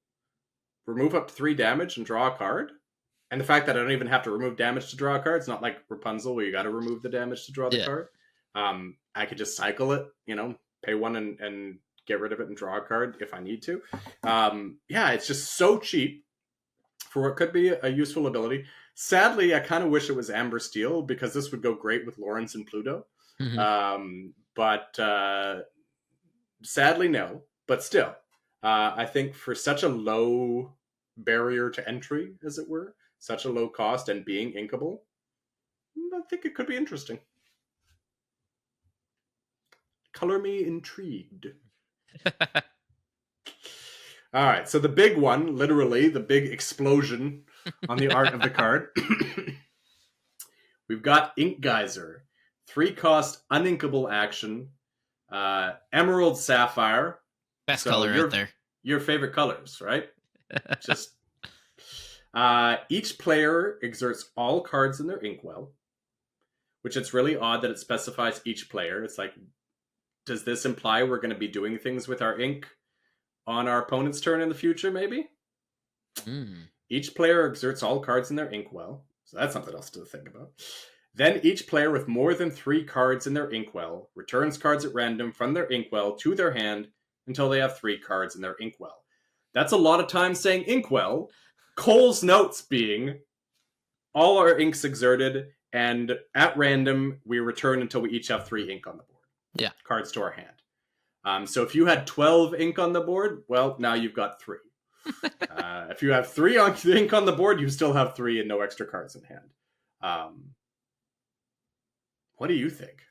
remove up to 3 damage and draw a card. And the fact that I don't even have to remove damage to draw a card, it's not like Rapunzel where you got to remove the damage to draw the Yeah. card. I could just cycle it, pay 1 and get rid of it and draw a card if I need to. Yeah, it's just so cheap for what could be a useful ability. Sadly, I kind of wish it was Amber Steel because this would go great with Lawrence and Pluto. Mhm. But sadly, no. But still, I think for such a low barrier to entry, as it were, such a low cost and being inkable, I think it could be interesting. Color me intrigued. All right, so the big one, literally the big explosion on the art of the card. We've got Ink Geyser, 3 cost uninkable action, Emerald Sapphire. Best So color out there. your favorite colors, right? Just each player exerts all cards in their inkwell, which it's really odd that it specifies each player. It's like, does this imply we're going to be doing things with our ink on our opponent's turn in the future, maybe? Mm. Each player exerts all cards in their inkwell, so that's something else to think about. Then each player with more than 3 cards in their inkwell returns cards at random from their inkwell to their hand until they have 3 cards in their inkwell. That's a lot of time saying inkwell. Cole's notes being all our inks exerted, and at random we return until we each have 3 ink on the board. Yeah. Cards to our hand. So if you had 12 ink on the board, well, now you've got 3. If you have 3 ink on the board, you still have 3 and no extra cards in hand. What do you think?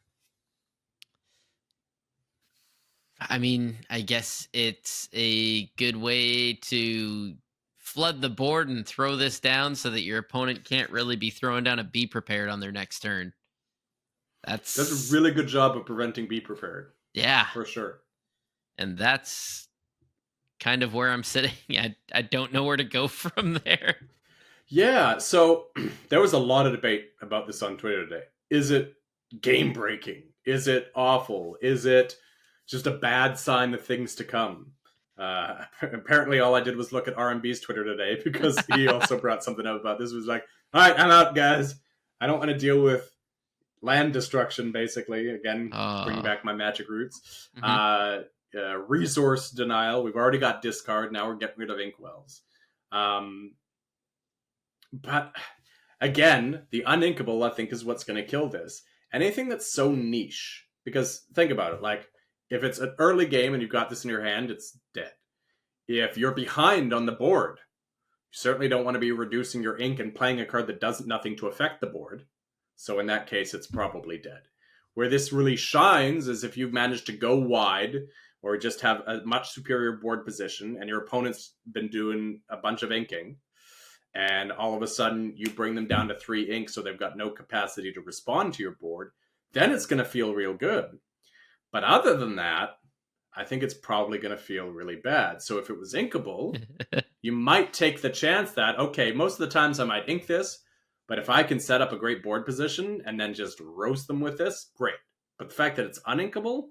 I mean, I guess it's a good way to flood the board and throw this down so that your opponent can't really be throwing down a be prepared on their next turn. Does a really good job of preventing be prepared. Yeah. For sure. And that's kind of where I'm sitting. I don't know where to go from there. Yeah, so there was a lot of debate about this on Twitter today. Is it game breaking? Is it awful? Is it just a bad sign of things to come? Apparently all I did was look at RMB's Twitter today because he also brought something up about this. It was like, all right, I'm out, guys. I don't want to deal with land destruction, basically. Again, bring back my Magic roots. Resource denial. We've already got discard. Now we're getting rid of inkwells. But again, the uninkable, I think, is what's going to kill this. Anything that's so niche. Because think about it. Like, if it's an early game and you've got this in your hand, it's dead. If you're behind on the board, you certainly don't want to be reducing your ink and playing a card that does nothing to affect the board. So in that case, it's probably dead. Where this really shines is if you've managed to go wide or just have a much superior board position and your opponent's been doing a bunch of inking, and all of a sudden you bring them down to 3 ink so they've got no capacity to respond to your board, then it's going to feel real good. But other than that, I think it's probably going to feel really bad. So if it was inkable, you might take the chance that, okay, most of the times I might ink this, but if I can set up a great board position and then just roast them with this, great. But the fact that it's uninkable,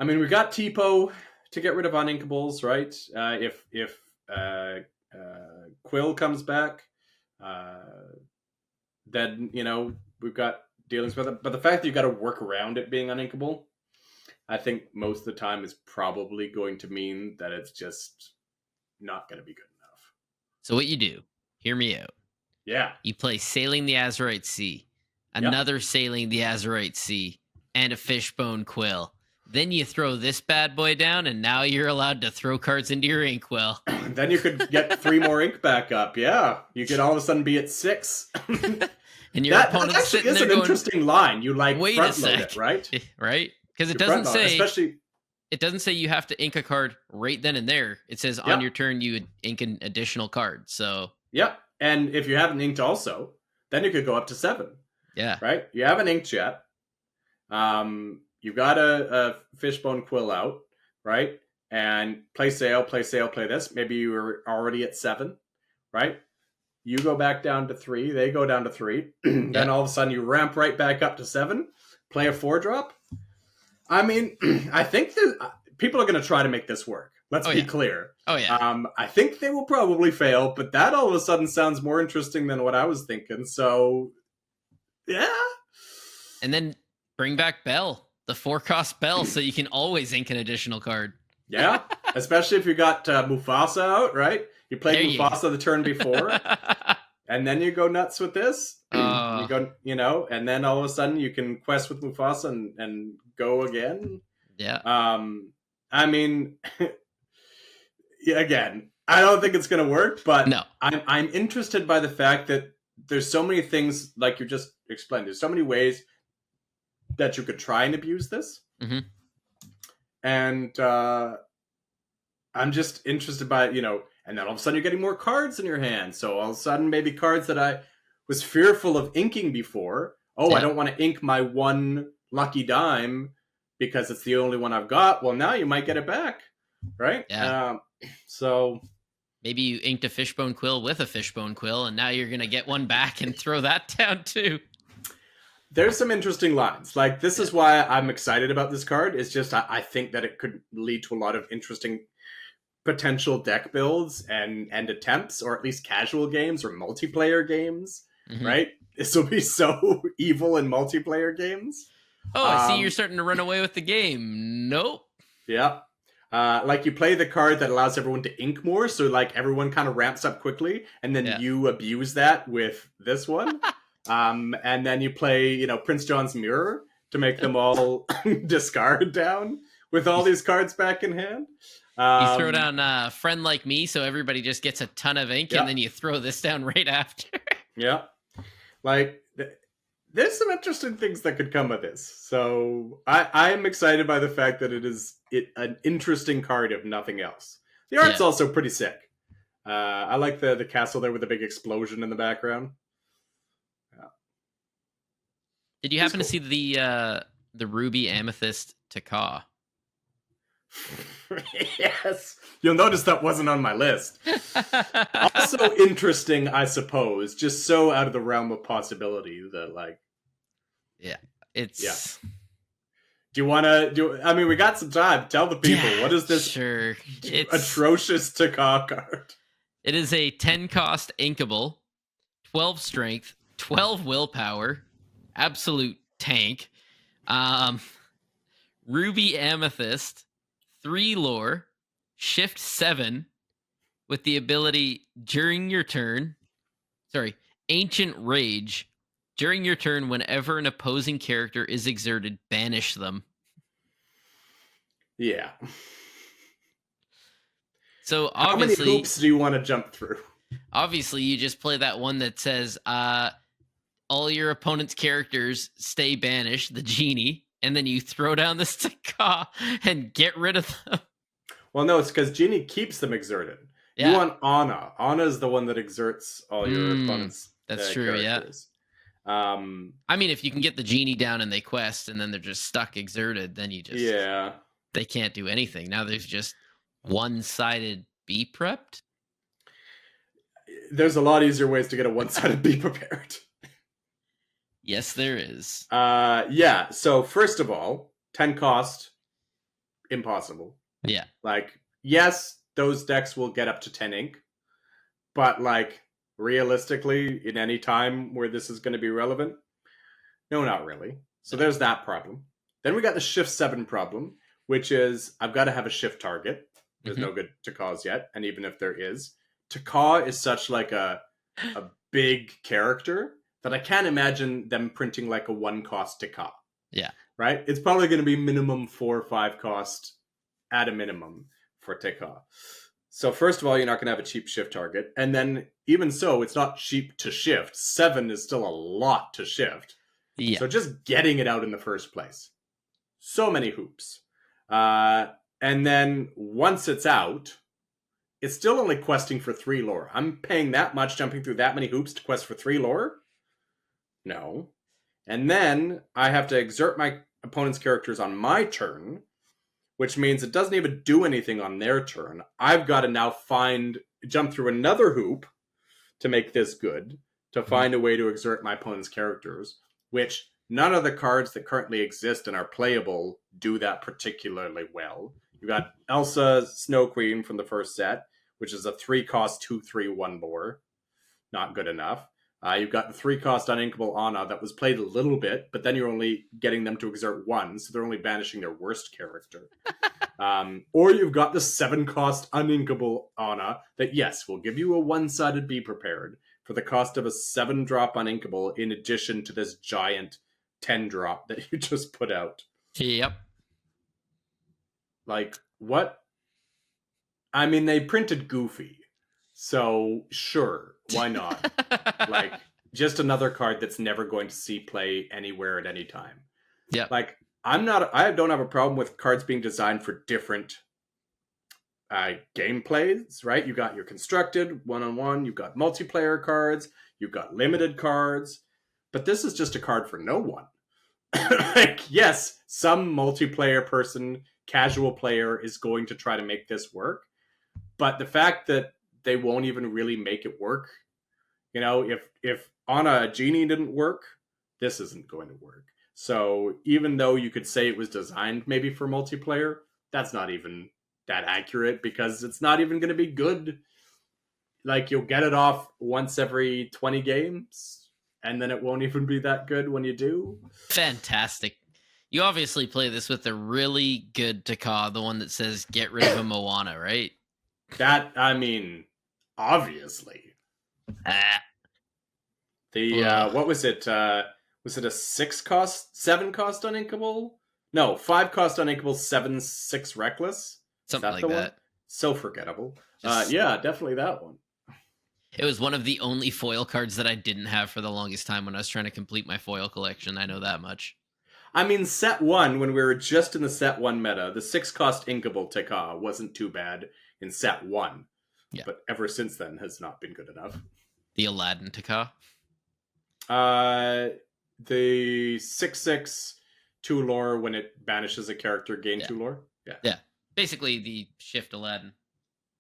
I mean, we got Tipo to get rid of uninkables, right? If Quill comes back, then, you know, we've got dealings with it. But the fact that you've got to work around it being uninkable, I think most of the time is probably going to mean that it's just not going to be good enough. So what you do, hear me out. Yeah. You play Sailing the Azurite Sea, another Sailing the Azurite Sea, and a Fishbone Quill. Then you throw this bad boy down, and now you're allowed to throw cards into your inkwell. Then you could get 3 more ink back up. Yeah. You could all of a sudden be at 6. And your opponent's actually sitting is there an going, interesting line. You like wait front a load sec. it, right? Right? Because it You doesn't front load, say... especially... It doesn't say you have to ink a card right then and there. It says on your turn you would ink an additional card. So yeah, and if you haven't inked also, then you could go up to 7. Yeah. Right? You haven't inked yet. You've got a Fishbone Quill out, right? And play sail, play this. Maybe you were already at 7, right? You go back down to 3. They go down to 3. Then all of a sudden you ramp right back up to 7. Play a 4-drop. I mean, I think that people are going to try to make this work. Let's be clear. Oh, yeah. I think they will probably fail, but that all of a sudden sounds more interesting than what I was thinking. So, yeah. And then bring back Bell, the 4-cost Bell, so you can always ink an additional card. Yeah, especially if you got Mufasa out, right? You played Mufasa the turn before, and then you go nuts with this. You go, you know, and then all of a sudden you can quest with Mufasa and go again. Yeah. I mean, again, I don't think it's going to work, but no. I'm interested by the fact that there's so many things, like you just explained. There's so many ways that you could try and abuse this. Mm-hmm. And I'm just interested by, you know, and then all of a sudden you're getting more cards in your hand. So all of a sudden maybe cards that I was fearful of inking before. I don't want to ink my 1 lucky dime because it's the only one I've got. Well, now you might get it back, right? Yeah. So maybe you inked a Fishbone Quill with a Fishbone Quill, and now you're going to get one back and throw that down too. There's some interesting lines. Like, this is why I'm excited about this card. It's just I think that it could lead to a lot of interesting potential deck builds and attempts, or at least casual games or multiplayer games, right? This will be so evil in multiplayer games. Oh, I see you're starting to run away with the game. Nope. Yeah. Like, you play the card that allows everyone to ink more, so like everyone kind of ramps up quickly, and then you abuse that with this one. And then you play, you know, Prince John's Mirror to make them all discard down with all these cards back in hand. You throw down a friend like me, so everybody just gets a ton of ink, and then you throw this down right after. Yeah. Like, there's some interesting things that could come of this. So I'm excited by the fact that it is an interesting card, if nothing else. The art's also pretty sick. I like the castle there with the big explosion in the background. Yeah. Did you happen to see the ruby amethyst Taka? Yes. You'll notice that wasn't on my list. Also interesting, I suppose. Just so out of the realm of possibility that, like... Yeah. It's... Yeah. Do you want to do... I mean, we got some time. Tell the people, what is this atrocious Taka card? It is a 10 cost inkable, 12 strength, 12 willpower, absolute tank, ruby amethyst, 3 lore, shift 7, with the ability during your turn, ancient rage, during your turn, whenever an opposing character is exerted, banish them. Yeah. So obviously, how many hoops do you want to jump through? Obviously, you just play that one that says, all your opponent's characters stay banished, the genie, and then you throw down the Taka and get rid of them. Well, no, it's because Genie keeps them exerted. Yeah. You want Anna. Anna is the one that exerts all your opponents' That's true, characters. Yeah. I mean, if you can get the Genie down and they quest, and then they're just stuck exerted, then you just... Yeah. They can't do anything. Now there's just one-sided be prepped. There's a lot easier ways to get a one-sided be prepared. Yes, there is. Yeah, so first of all, 10 cost, impossible. Yeah. Like, yes, those decks will get up to 10 ink, but, like, realistically, in any time where this is going to be relevant, no, not really. So there's that problem. Then we got the shift 7 problem, which is I've got to have a shift target. There's no good Takas yet, and even if there is, Taka is such like a big character that I can't imagine them printing like a 1 cost Taka. Yeah. Right? It's probably going to be minimum 4 or 5 cost at a minimum for Taka. So first of all, you're not going to have a cheap shift target. And then even so, it's not cheap to shift. 7 is still a lot to shift. Yeah. So just getting it out in the first place. So many hoops. And then once it's out, it's still only questing for 3 lore. I'm paying that much, jumping through that many hoops to quest for 3 lore? No. And then I have to exert my opponent's characters on my turn, which means it doesn't even do anything on their turn. I've got to now jump through another hoop to make this good, to find a way to exert my opponent's characters, which none of the cards that currently exist and are playable do that particularly well. You got Elsa Snow Queen from the first set, which is a 3 cost 2/3 1/4. Not good enough. You've got the 3 cost uninkable Anna that was played a little bit, but then you're only getting them to exert 1, so they're only banishing their worst character. Or you've got the 7 cost uninkable Anna that, yes, will give you a 1-sided be prepared for the cost of a 7 drop uninkable in addition to this giant 10 drop that you just put out. Yep. Like, what? I mean, they printed Goofy, so sure, why not? Like, just another card that's never going to see play anywhere at any time. Yeah. Like, I don't have a problem with cards being designed for different gameplays, right? You got your constructed, one-on-one, you've got multiplayer cards, you've got limited cards, but this is just a card for no one. Like, yes, some multiplayer person, casual player is going to try to make this work, but the fact that they won't even really make it work, you know, if on a Genie didn't work, this isn't going to work. So even though you could say it was designed maybe for multiplayer, that's not even that accurate because it's not even going to be good. Like, you'll get it off once every 20 games, and then it won't even be that good when you do. Fantastic. You obviously play this with a really good Taka, the one that says get rid of a Moana, right? That, I mean, obviously. What was it? Was it a 7 cost uninkable? No, 5 cost uninkable, 7/6 reckless. Is Something that like the one? that. So forgettable. Just Yeah, definitely that one. it was one of the only foil cards that I didn't have for the longest time when I was trying to complete my foil collection. I know that much. I mean, set one, when we were just in the set one meta, the 6 cost inkable Tekka wasn't too bad in set one. Yeah. But ever since then has not been good enough. The Aladdin Taka. The 6/6 2 lore when it banishes a character, gain Yeah. 2 lore. Yeah. Basically the shift Aladdin.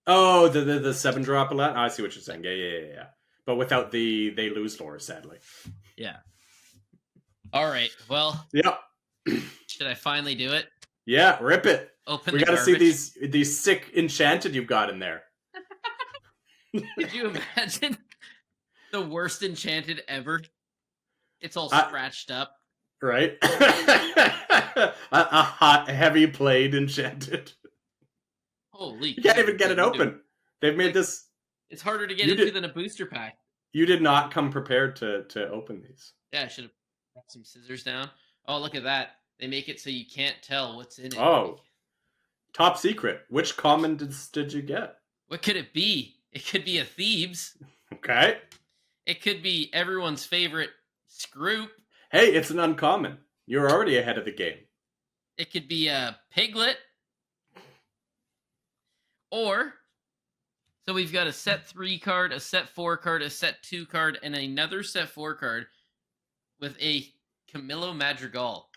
Oh, the 7 drop a lot. I see what you're saying. Yeah. But without the they lose lore, sadly. Yeah. All right. Well, Yeah. should I finally do it? Yeah, rip it. Open We the got to see garbage. these sick enchanted you've got in there. Could you imagine the worst enchanted ever? It's all I- scratched up. Right? a hot, heavy played enchanted. Holy! You can't even get it open. They've made Like, this. It's harder to get You into did- than a booster pack. You did not come prepared to open these. Yeah, I should have brought some scissors down. Oh, look at that! They make it so you can't tell what's in it. Oh. Top secret. Which common did you get? What could it be? It could be a Thebes. Okay. It could be everyone's favorite Scroop. Hey, it's an uncommon. You're already ahead of the game. It could be a Piglet. Or, so we've got a set 3 card, a set 4 card, a set 2 card, and another set 4 card with a Camilo Madrigal.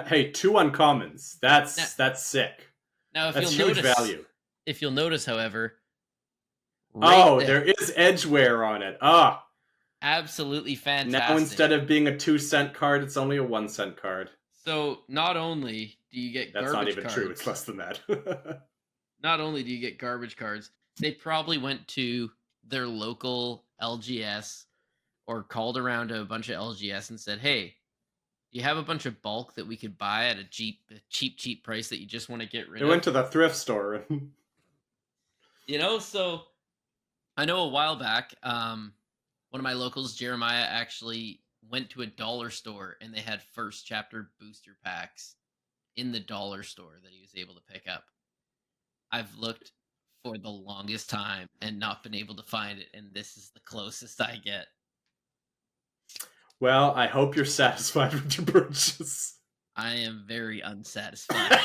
Hey, 2 uncommons. That's sick. Now, if That's you'll huge notice, value. if you'll notice, however, there is edgeware on it. Ah, absolutely fantastic. now instead of being a 2-cent card, it's only a 1-cent card. So not only do you get That's garbage not even cards, true. It's less than that. not only do you get garbage cards, they probably went to their local LGS or called around to a bunch of LGS and said, "Hey, do you have a bunch of bulk that we could buy at a cheap price that you just want to get rid They of?" went to the thrift store. So I know a while back, one of my locals, Jeremiah, actually went to a dollar store and they had first chapter booster packs in the dollar store that he was able to pick up. I've looked for the longest time and not been able to find it, and this is the closest I get. Well, I hope you're satisfied with your purchase. I am very unsatisfied.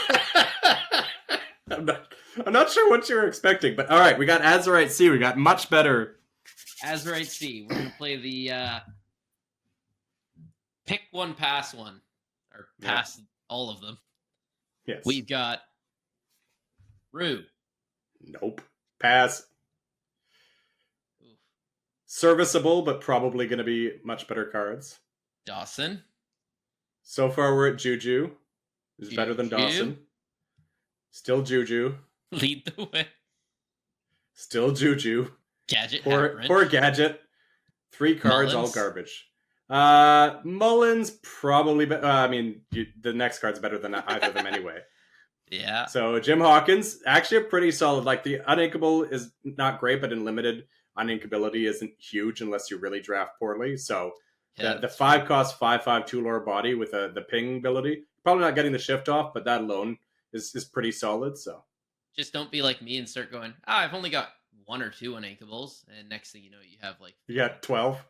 I'm not sure what you were expecting, but all right, we got Azurite C. We got much better. Azurite C. We're gonna play the pick one, pass one, or pass all of them. Yes. We've got Rue. Nope. Pass. Oof. Serviceable, but probably going to be much better cards. Dawson. So far, we're at Juju. Is better than Juju. Dawson. Still Juju. Lead the way. Still Juju. Gadget. Poor Gadget. 3 cards, all Mullins. garbage. Mullins probably. The next card's better than either of them anyway. Yeah. So Jim Hawkins, actually pretty solid. Like the uninkable is not great, but in limited, uninkability isn't huge unless you really draft poorly. So the 5 cost 5/5 2 lore body with the ping ability, probably not getting the shift off, but that alone is pretty solid. So just don't be like me and start going, I've only got 1 or 2 uninkables, and next thing you know, you have like you got 12.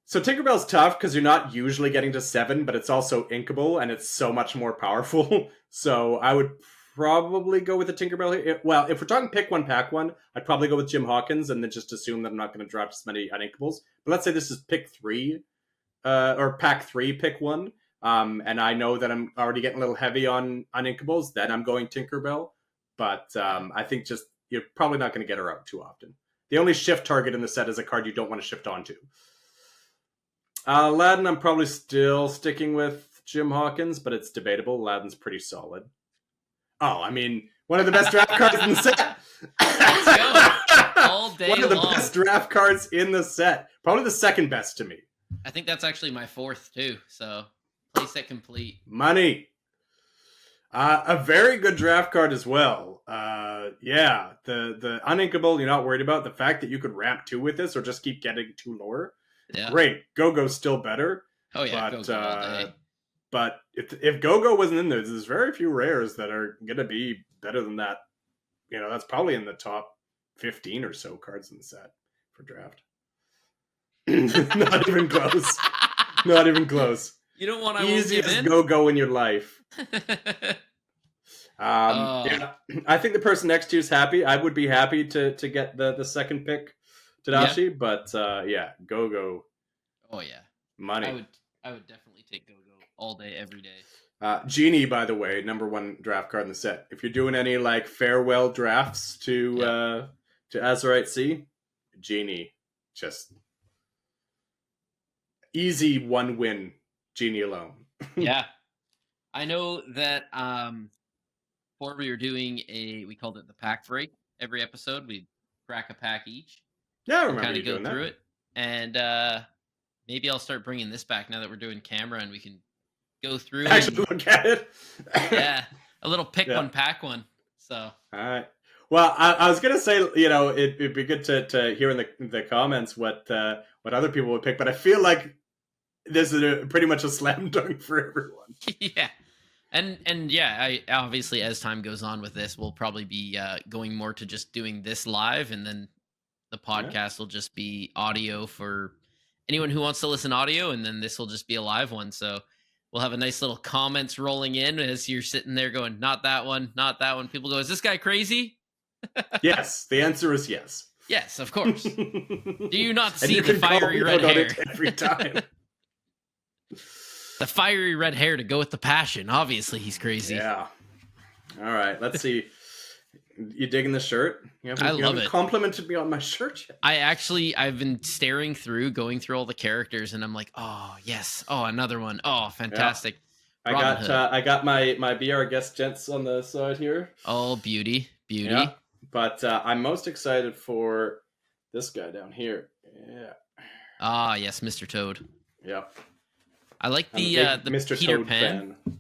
So Tinkerbell's tough because you're not usually getting to 7, but it's also inkable and it's so much more powerful. So I would probably go with the Tinkerbell. Well, if we're talking pick one, pack one, I'd probably go with Jim Hawkins and then just assume that I'm not going to drop as many uninkables. But let's say this is pick 3, or pack 3, pick 1. And I know that I'm already getting a little heavy on uninkables, then I'm going Tinkerbell. But I think just you're probably not going to get her out too often. The only shift target in the set is a card you don't want to shift onto. Aladdin, I'm probably still sticking with Jim Hawkins, but it's debatable. Aladdin's pretty solid. Oh, I mean, one of the best draft cards in the set. Let's go. All day One of the long. best draft cards in the set. Probably the second best to me. I think that's actually my 4th too. So playset complete. Money. A very good draft card as well. The uninkable you're not worried about. The fact that you could ramp 2 with this or just keep getting 2 lower Yeah. great. Go-Go's still better, Oh yeah, but go all day. but if Go-Go wasn't in there, there's very few rares that are gonna be better than that. That's probably in the top 15 or so cards in the set for draft. Not even close. Not even close. You don't want I won't give Easiest in. Go-Go in your life. Oh Yeah, I think the person next to you is happy. I would be happy to get the second pick, yeah. Tadashi. But yeah, Go Oh yeah. I money. would I would definitely take go all day every day. Genie, by the way, number one draft card in the set. If you're doing any like farewell drafts Yeah. to Azurite Sea, Genie, just easy one win. Genie alone. Yeah. I know that before we were doing we called it the pack break. Every episode we'd crack a pack each Yeah, I and remember kind you of go doing that. through it. And maybe I'll start bringing this back now that we're doing camera and we can go through Actually, and look at it. yeah, a little pick Yeah. one, pack one. So All right. Well, I was gonna say, it'd be good to hear in the comments what other people would pick, but I feel like this is pretty much a slam dunk for everyone. yeah. And yeah, I obviously as time goes on with this, we'll probably be going more to just doing this live, and then the Yeah. podcast will just be audio for anyone who wants to listen audio, and then this will just be a live one. So we'll have a nice little comments rolling in as you're sitting there going, not that one, not that one. People go, is this guy crazy? Yes, the answer is yes. Yes, of course. Do you not And see you the can call fiery me red out on hair? it every time. The fiery red hair to go with the passion. Obviously, he's crazy. Yeah. All right. Let's see. You digging the shirt? I love it. Complimented me on my shirt yet. I've been going through all the characters, and I'm like, oh yes, oh another one, oh fantastic. Yeah. I got my BR guest gents on the side here. Oh beauty. Yeah. But I'm most excited for this guy down here. Yeah. Ah yes, Mr. Toad. Yeah. I like the Mr. Peter Toad Pan. fan.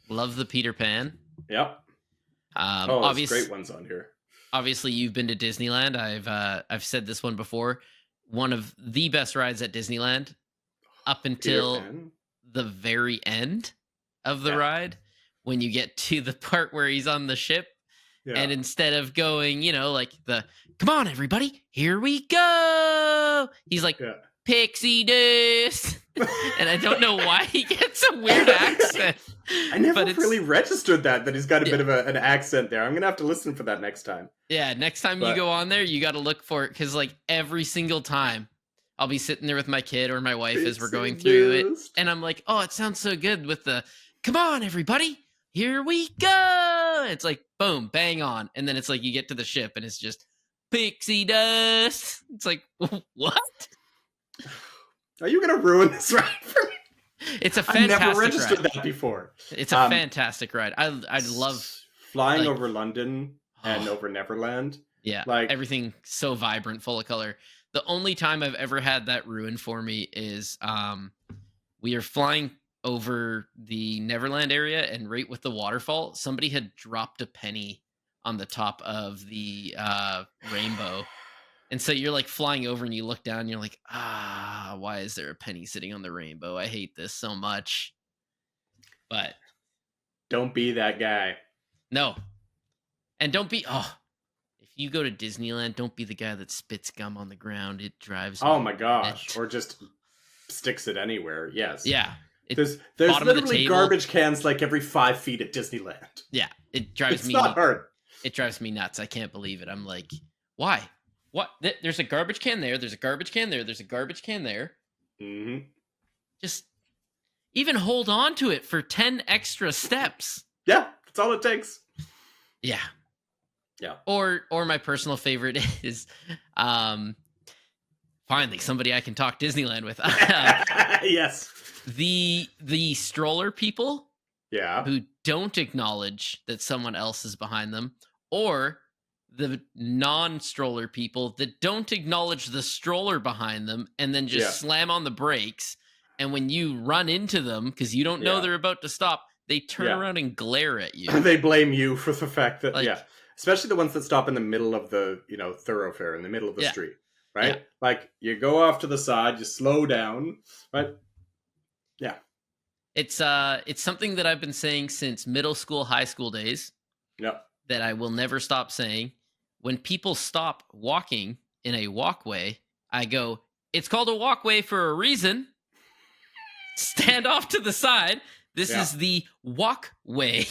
Love the Peter Pan. Yep. There's great ones on here. Obviously, you've been to Disneyland. I've said this one before. One of the best rides at Disneyland, up until the very end of the ride, when you get to the part where he's on the ship, and instead of going, like come on everybody, here we go, he's like pixie dust. And I don't know why he gets a weird accent. I never really registered that he's got a bit of an accent there. I'm gonna have to listen for that next time. Yeah, next time you go on there, you got to look for it, because like every single time I'll be sitting there with my kid or my wife as we're going through it, and I'm like, oh, it sounds so good with the come on everybody, here we go. It's like boom, bang on, and then it's like you get to the ship and it's just pixie dust. It's like what? Are you gonna ruin this ride for me? It's a fantastic ride. I never registered that before. It's a fantastic ride. I love flying over London and over Neverland. Yeah, like everything so vibrant, full of color. The only time I've ever had that ruined for me is we are flying over the Neverland area, and right with the waterfall, somebody had dropped a penny on the top of the rainbow. And so you're like flying over and you look down and you're like, why is there a penny sitting on the rainbow? I hate this so much. But don't be that guy. No. And don't be, if you go to Disneyland, don't be the guy that spits gum on the ground. It drives me. Oh my gosh. Or just sticks it anywhere. Yes. Yeah. There's literally garbage cans like every 5 feet at Disneyland. Yeah. It drives me. It's not hard. It drives me nuts. I can't believe it. I'm like, why? What? There's a garbage can there. There's a garbage can there. There's a garbage can there. Mm-hmm. Just even hold on to it for 10 extra steps. Yeah, that's all it takes. Yeah. Yeah. Or my personal favorite is finally somebody I can talk Disneyland with. Yes. The stroller people. Yeah. Who don't acknowledge that someone else is behind them, or the non-stroller people that don't acknowledge the stroller behind them and then just slam on the brakes. And when you run into them, because you don't know they're about to stop, they turn around and glare at you. They blame you for the fact that, especially the ones that stop in the middle of the, thoroughfare, in the middle of the street. Yeah. right? Like you go off to the side, you slow down, right? Yeah, It's something that I've been saying since middle school, high school days yeah, that I will never stop saying. When people stop walking in a walkway, I go, "It's called a walkway for a reason. Stand off to the side. This yeah, is the walkway."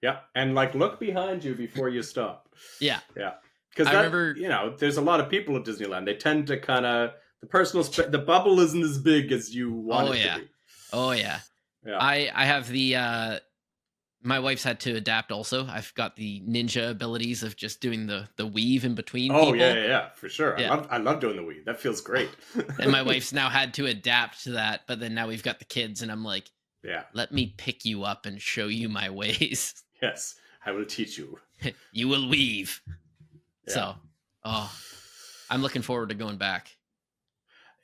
yeah. And like look behind you before you stop. Yeah. Yeah, because I that remember. there's a lot of people at Disneyland. They tend to kind of the bubble isn't as big as you want Oh it to yeah. be. Oh yeah. Yeah. I have the my wife's had to adapt also. I've got the ninja abilities of just doing the weave in between Oh yeah, people. yeah, yeah, for sure. Yeah. I love doing the weed. That feels great. And my wife's now had to adapt to that, but then now we've got the kids and I'm like, Yeah. "Let me pick you up and show you my ways. Yes, I will teach you. You will weave." Yeah. So, oh, I'm looking forward to going back.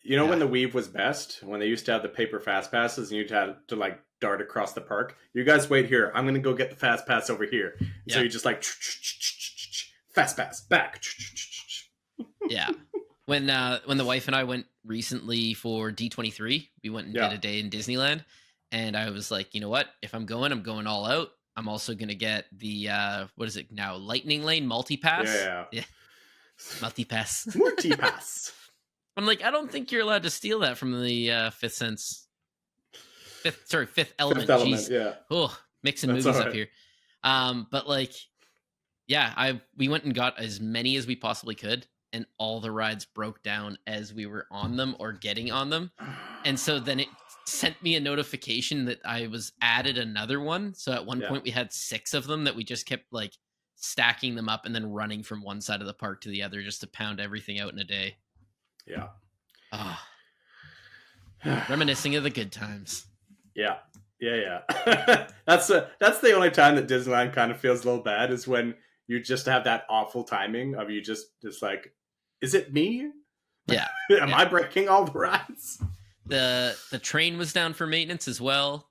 You know Yeah. when the weave was best? When they used to have the paper fast passes and you'd have to like dart across the park. You guys wait here. I'm gonna go get the fast pass over here. And so Yeah. you just like fast pass back. Yeah. When the wife and I went recently for D23, we went and Yeah. did a day in Disneyland, and I was like, you know what? If I'm going all out. I'm also gonna get the what is it now? Lightning Lane multi pass. Yeah. Yeah, multi pass. Multi pass. I'm like, I don't think you're allowed to steal that from the Fifth Element. Fifth Element. Jeez. Yeah. Oh, mixing That's movies all up right. here. But like, yeah, we went and got as many as we possibly could, and all the rides broke down as we were on them or getting on them. And so then it sent me a notification that I was added another one. So at one Yeah. point we had 6 of them that we just kept like stacking them up and then running from one side of the park to the other just to pound everything out in a day. Yeah. Ah, reminiscing of the good times. Yeah. Yeah, yeah. That's the only time that Disneyland kind of feels a little bad is when you just have that awful timing of you just like, is it me? Yeah. Am Yeah. I breaking all the rides? The train was down for maintenance as well.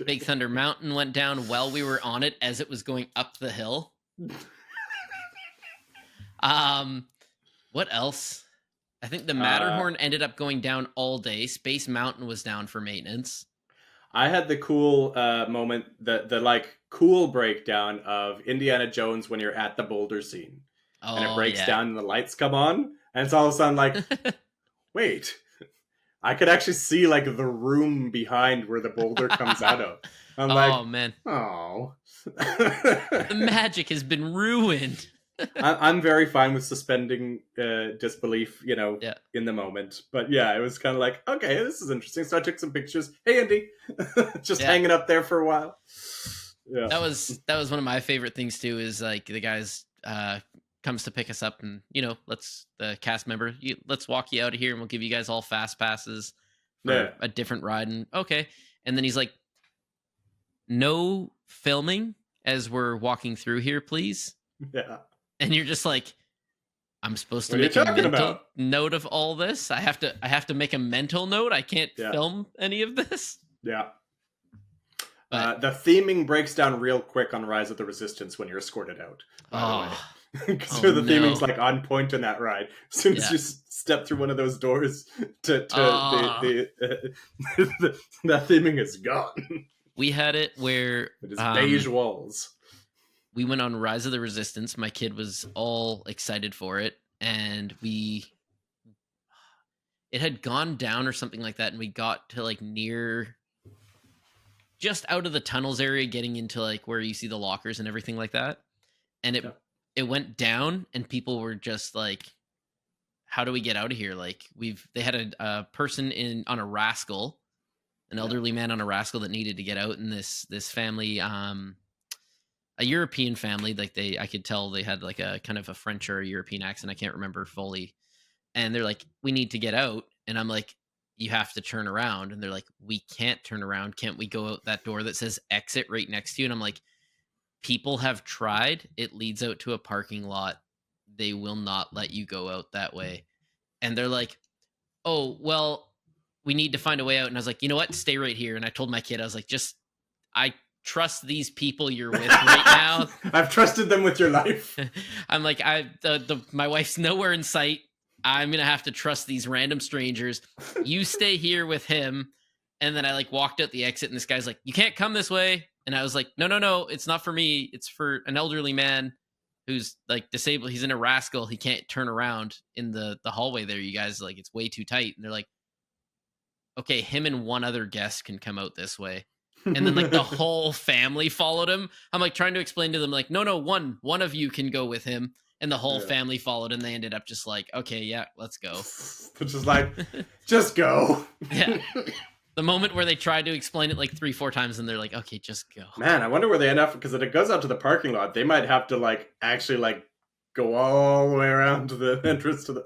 Big Thunder Mountain went down while we were on it as it was going up the hill. What else? I think the Matterhorn ended up going down all day. Space Mountain was down for maintenance. I had the cool moment, the like cool breakdown of Indiana Jones when you're at the boulder scene. Oh, And it breaks yeah. down and the lights come on. And it's all of a sudden like, wait, I could actually see like the room behind where the boulder comes out of. I'm Oh, like, man. oh. The magic has been ruined. I'm very fine with suspending disbelief, Yeah. in the moment. But yeah, it was kind of like, okay, this is interesting. So I took some pictures. Hey, Andy, just Yeah. hanging up there for a while. Yeah, That was one of my favorite things too, is like the guys comes to pick us up and, the cast member, let's walk you out of here and we'll give you guys all fast passes for Yeah. a different ride. And okay. And then he's like, no filming as we're walking through here, please. yeah. And you're just like, I'm supposed to What are you make a talking mental about? note of all this. I have to make a mental note. I can't Yeah. film any of this. Yeah. But The theming breaks down real quick on Rise of the Resistance when you're escorted out. By the way. oh, Because Oh, the no. theming's like on point in that ride. As soon as Yeah. you step through one of those doors, to Ah. the theming is gone. we had it where It is beige walls. we went on Rise of the Resistance. My kid was all excited for it, and it had gone down or something like that, and we got to like near just out of the tunnels area, getting into like where you see the lockers and everything like that. And Yeah. it went down, and people were just like, how do we get out of here? Like they had a person on a rascal, an elderly man on a rascal that needed to get out, and this family, a European family, like I could tell they had like a kind of a French or a European accent. I can't remember fully. And they're like, we need to get out. And I'm like, you have to turn around. And they're like, we can't turn around. Can't we go out that door that says exit right next to you? And I'm like, people have tried. It leads out to a parking lot. They will not let you go out that way. And they're like, oh, well, we need to find a way out. And I was like, you know what? Stay right here. And I told my kid, I was like, I trust these people you're with right now. I've trusted them with your life. I'm like, my wife's nowhere in sight. I'm going to have to trust these random strangers. You stay here with him. And then I like walked out the exit and this guy's like, you can't come this way. And I was like, no, it's not for me. It's for an elderly man who's like disabled. He's in a rascal. He can't turn around in the hallway there. You guys, like, it's way too tight. And they're like, okay, him and one other guest can come out this way. And then like the whole family followed him. I'm like trying to explain to them like, no, one of you can go with him. And the whole family followed, and they ended up just like, okay, yeah, let's go. Just like, just go. Yeah. The moment where they tried to explain it like 3-4 times, and they're like, okay, just go. Man, I wonder where they end up, because if it goes out to the parking lot, they might have to like actually like go all the way around to the entrance to the.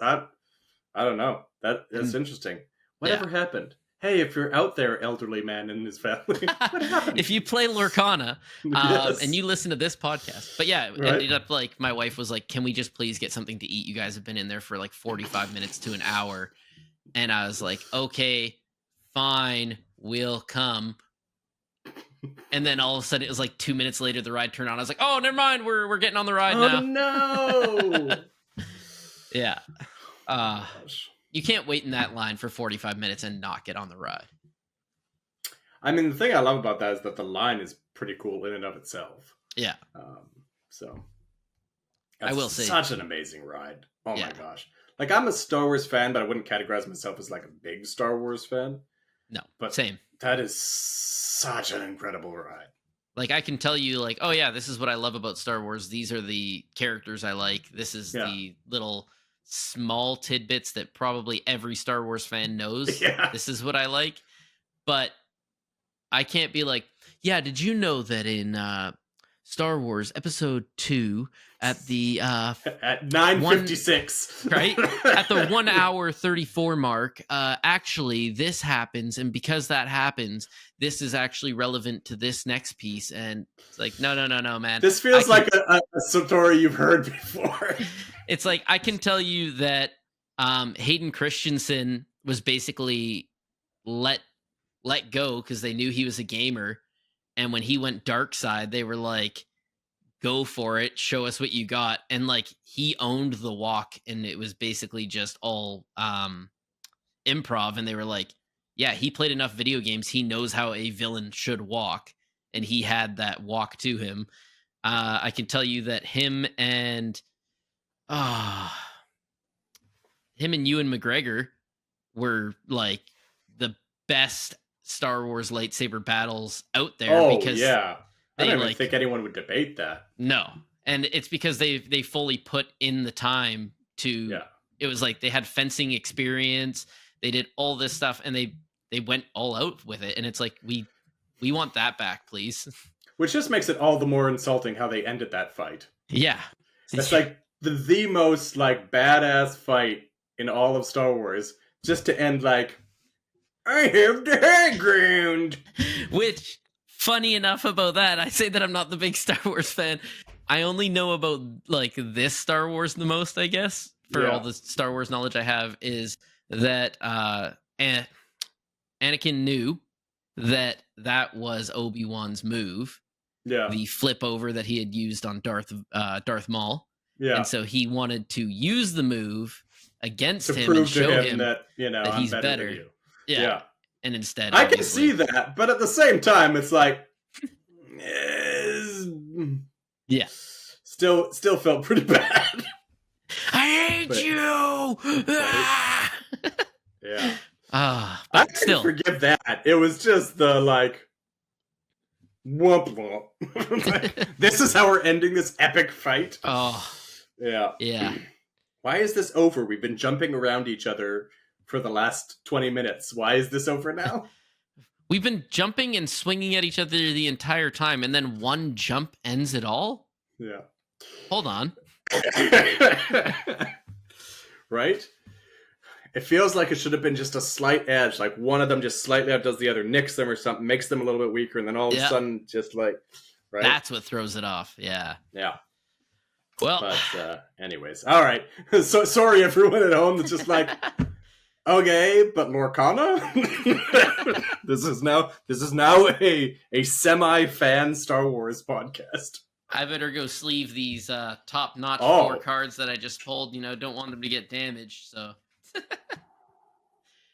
I don't know. That's interesting. Whatever happened? Hey, if you're out there, elderly man and his family, what happened? If you play Lorcana, Yes. and you listen to this podcast, but yeah, it ended up like my wife was like, "Can we just please get something to eat? You guys have been in there for like 45 minutes to an hour," and I was like, "Okay, fine, we'll come." And then all of a sudden, it was like 2 minutes later, the ride turned on. I was like, "Oh, never mind, we're getting on the ride now." No. Yeah. Gosh. You can't wait in that line for 45 minutes and not get on the ride. I mean, the thing I love about that is that the line is pretty cool in and of itself. Yeah. So I will say, such an amazing ride. Oh Yeah. my gosh. Like, I'm a Star Wars fan, but I wouldn't categorize myself as like a big Star Wars fan. No, But same. that is such an incredible ride. Like, I can tell you, like, oh yeah, this is what I love about Star Wars. These are the characters I like. This is the little small tidbits that probably every Star Wars fan knows. Yeah. This is what I like. But I can't be like, yeah, did you know that in Star Wars Episode 2 at the At 9:56, right at the 1 hour 34 mark, actually this happens, and because that happens, this is actually relevant to this next piece. And it's like, no, man, this feels like a story you've heard before. It's like, I can tell you that Hayden Christensen was basically let go because they knew he was a gamer, and when he went dark side, they were like, go for it, show us what you got. And like, he owned the walk, and it was basically just all improv. And they were like, yeah, he played enough video games, he knows how a villain should walk, and he had that walk to him. I can tell you that him and Ewan McGregor were like the best Star Wars lightsaber battles out there. Because I don't even like, think anyone would debate that. No, and it's because they fully put in the time to. Yeah. It was like they had fencing experience. They did all this stuff, and they went all out with it. And it's like, we want that back, please. Which just makes it all the more insulting how they ended that fight. Yeah, It's like the most like badass fight in all of Star Wars, just to end like, I have the high ground. Which, funny enough about that, I say that I'm not the big Star Wars fan. I only know about like this Star Wars the most, I guess, for all the Star Wars knowledge I have, is that Anakin knew that was Obi-Wan's move. Yeah. The flip over that he had used on Darth Maul. Yeah. And so he wanted to use the move against him prove and show to him that, you know, that I'm he's better than you. Yeah. And instead, I can see that, but at the same time, it's like, yeah, still felt pretty bad. I hate you. Yeah. But I can still, forgive that. It was just the like, whoop whoop. This is how we're ending this epic fight. Oh, yeah. Yeah. Why is this over? We've been jumping around each other for the last 20 minutes. Why is this over now? We've been jumping and swinging at each other the entire time, and then one jump ends it all? Yeah. Hold on. Right? It feels like it should have been just a slight edge. Like one of them just slightly outdoes the other, nicks them or something, makes them a little bit weaker, and then all of a sudden just like, right? That's what throws it off. Yeah. Yeah. Well, but anyways, all right. So sorry everyone at home that's just like, okay, but Lorcana? This is now a semi-fan Star Wars podcast. I better go sleeve these top-notch 4 Oh, cards that I just pulled. Don't want them to get damaged. So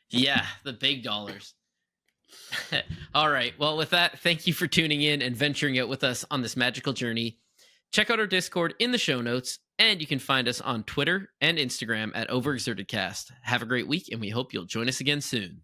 yeah, the big dollars. All right. Well, with that, thank you for tuning in and venturing out with us on this magical journey. Check out our Discord in the show notes, and you can find us on Twitter and Instagram at Overexertedcast. Have a great week, and we hope you'll join us again soon.